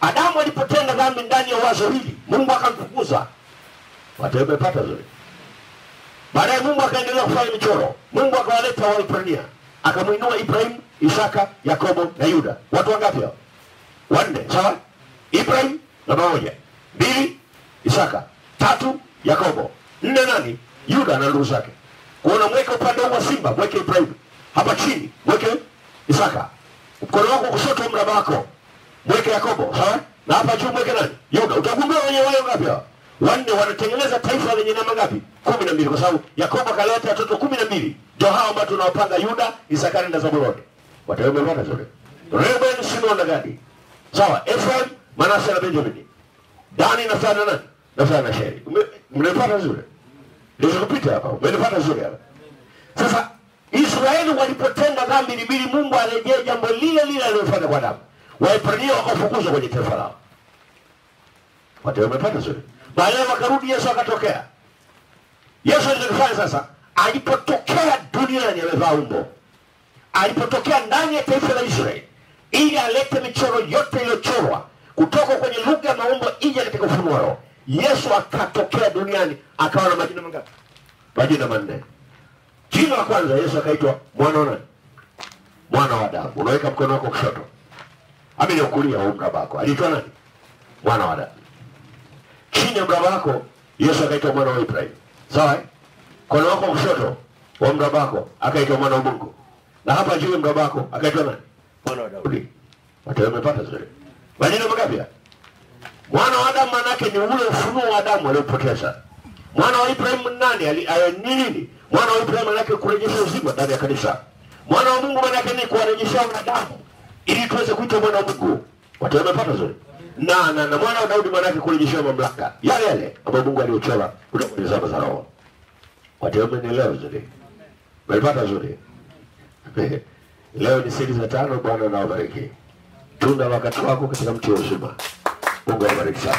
S1: Adamu alipotenda dhambi ndani ya wazo hili, Mungu akamfukuza. Watu wamepata zote. Baadaye Mungu akaendelea kufanya michoro. Mungu akawaleta Waebrania. Akamuinua Ibrahim, Isaka, Yakobo na Yuda. Watu wangapi hao? 4, sawa? Ibrahim namba 1, 2 Isaka, 3 Yakobo, 4 nani? Yuda na ndugu zake. Kuona mweka upande wa simba, mweke Ibrahim. Hapa chini, mweke Isaka. Mkono wako kushoto mraba wako, mweke Yakobo, sawa? Na hapa juu mweke nani? Yuda. Utagundua wenyewe wao ngapi hao? 4 wanatengeneza taifa lenye namba ngapi? 12, kwa sababu Yakobo kaleta watoto 12. Ndio hao ambao tunawapanga Yuda, Isakari na Zabuloni. Wataona zote. Reuben, Simeon na Gadi. Sawa? Efraim, Manase na Benjamin. Dani na Naftali nani? Naftali na Sheri. Mnapata zote. Ndio kupita hapa. Mnapata zote hapa. Sasa Israeli walipotenda dhambi ilibidi Mungu arejee jambo lile alilofanya kwa Adamu. Waebrania wakafukuzwa kwenye taifa lao. Watu wamepata zote. Baadaye wakarudi, Yesu akatokea. Yesu alikofanya sasa, alipotokea duniani amevaa umbo. Alipotokea ndani ya taifa la Israeli, ili alete michoro yote iliyochorwa kutoka kwenye lugha ya maumbo ije katika ufunuo. Yesu akatokea duniani akawa na majina mangapi? Majina 4. Jina la kwanza Yesu akaitwa mwana wa nani? Mwana wa Adamu. Unaweka mkono wako kushoto. Amini ukulia wa mraba wako. Aliitwa nani? Mwana wa Adamu. Chini ya mraba wako Yesu akaitwa mwana wa Ibrahim. Sawa? Mkono wako kushoto wa mraba wako akaitwa mwana wa Mungu. Na hapa juu ya mraba wako akaitwa nani? Mwana wa Daudi. Watu wamepata zote. Majina mangapi? Mwana wa Adamu manake ni ule ufunuo wa Adamu aliopoteza. Mwana wa Ibrahim nani? Nini? Mwana wa Ibrahim manake kurejesha uzima ndani ya kanisa. Mwana wa Mungu manake ni kuwarejesha wanadamu ili tuweze kuitwa mwana wa Mungu. Watu wamepata zote. Na mwana wa Daudi manake kurejesha mamlaka. Yale ambayo Mungu aliochora kutoka kwenye zama za roho. Watu wamenielewa zote. Wamepata zote. Leo ni siku za 5. Bwana na wabariki. Tunda wakati wako katika mti wa uzima. Mungu awabariki sana.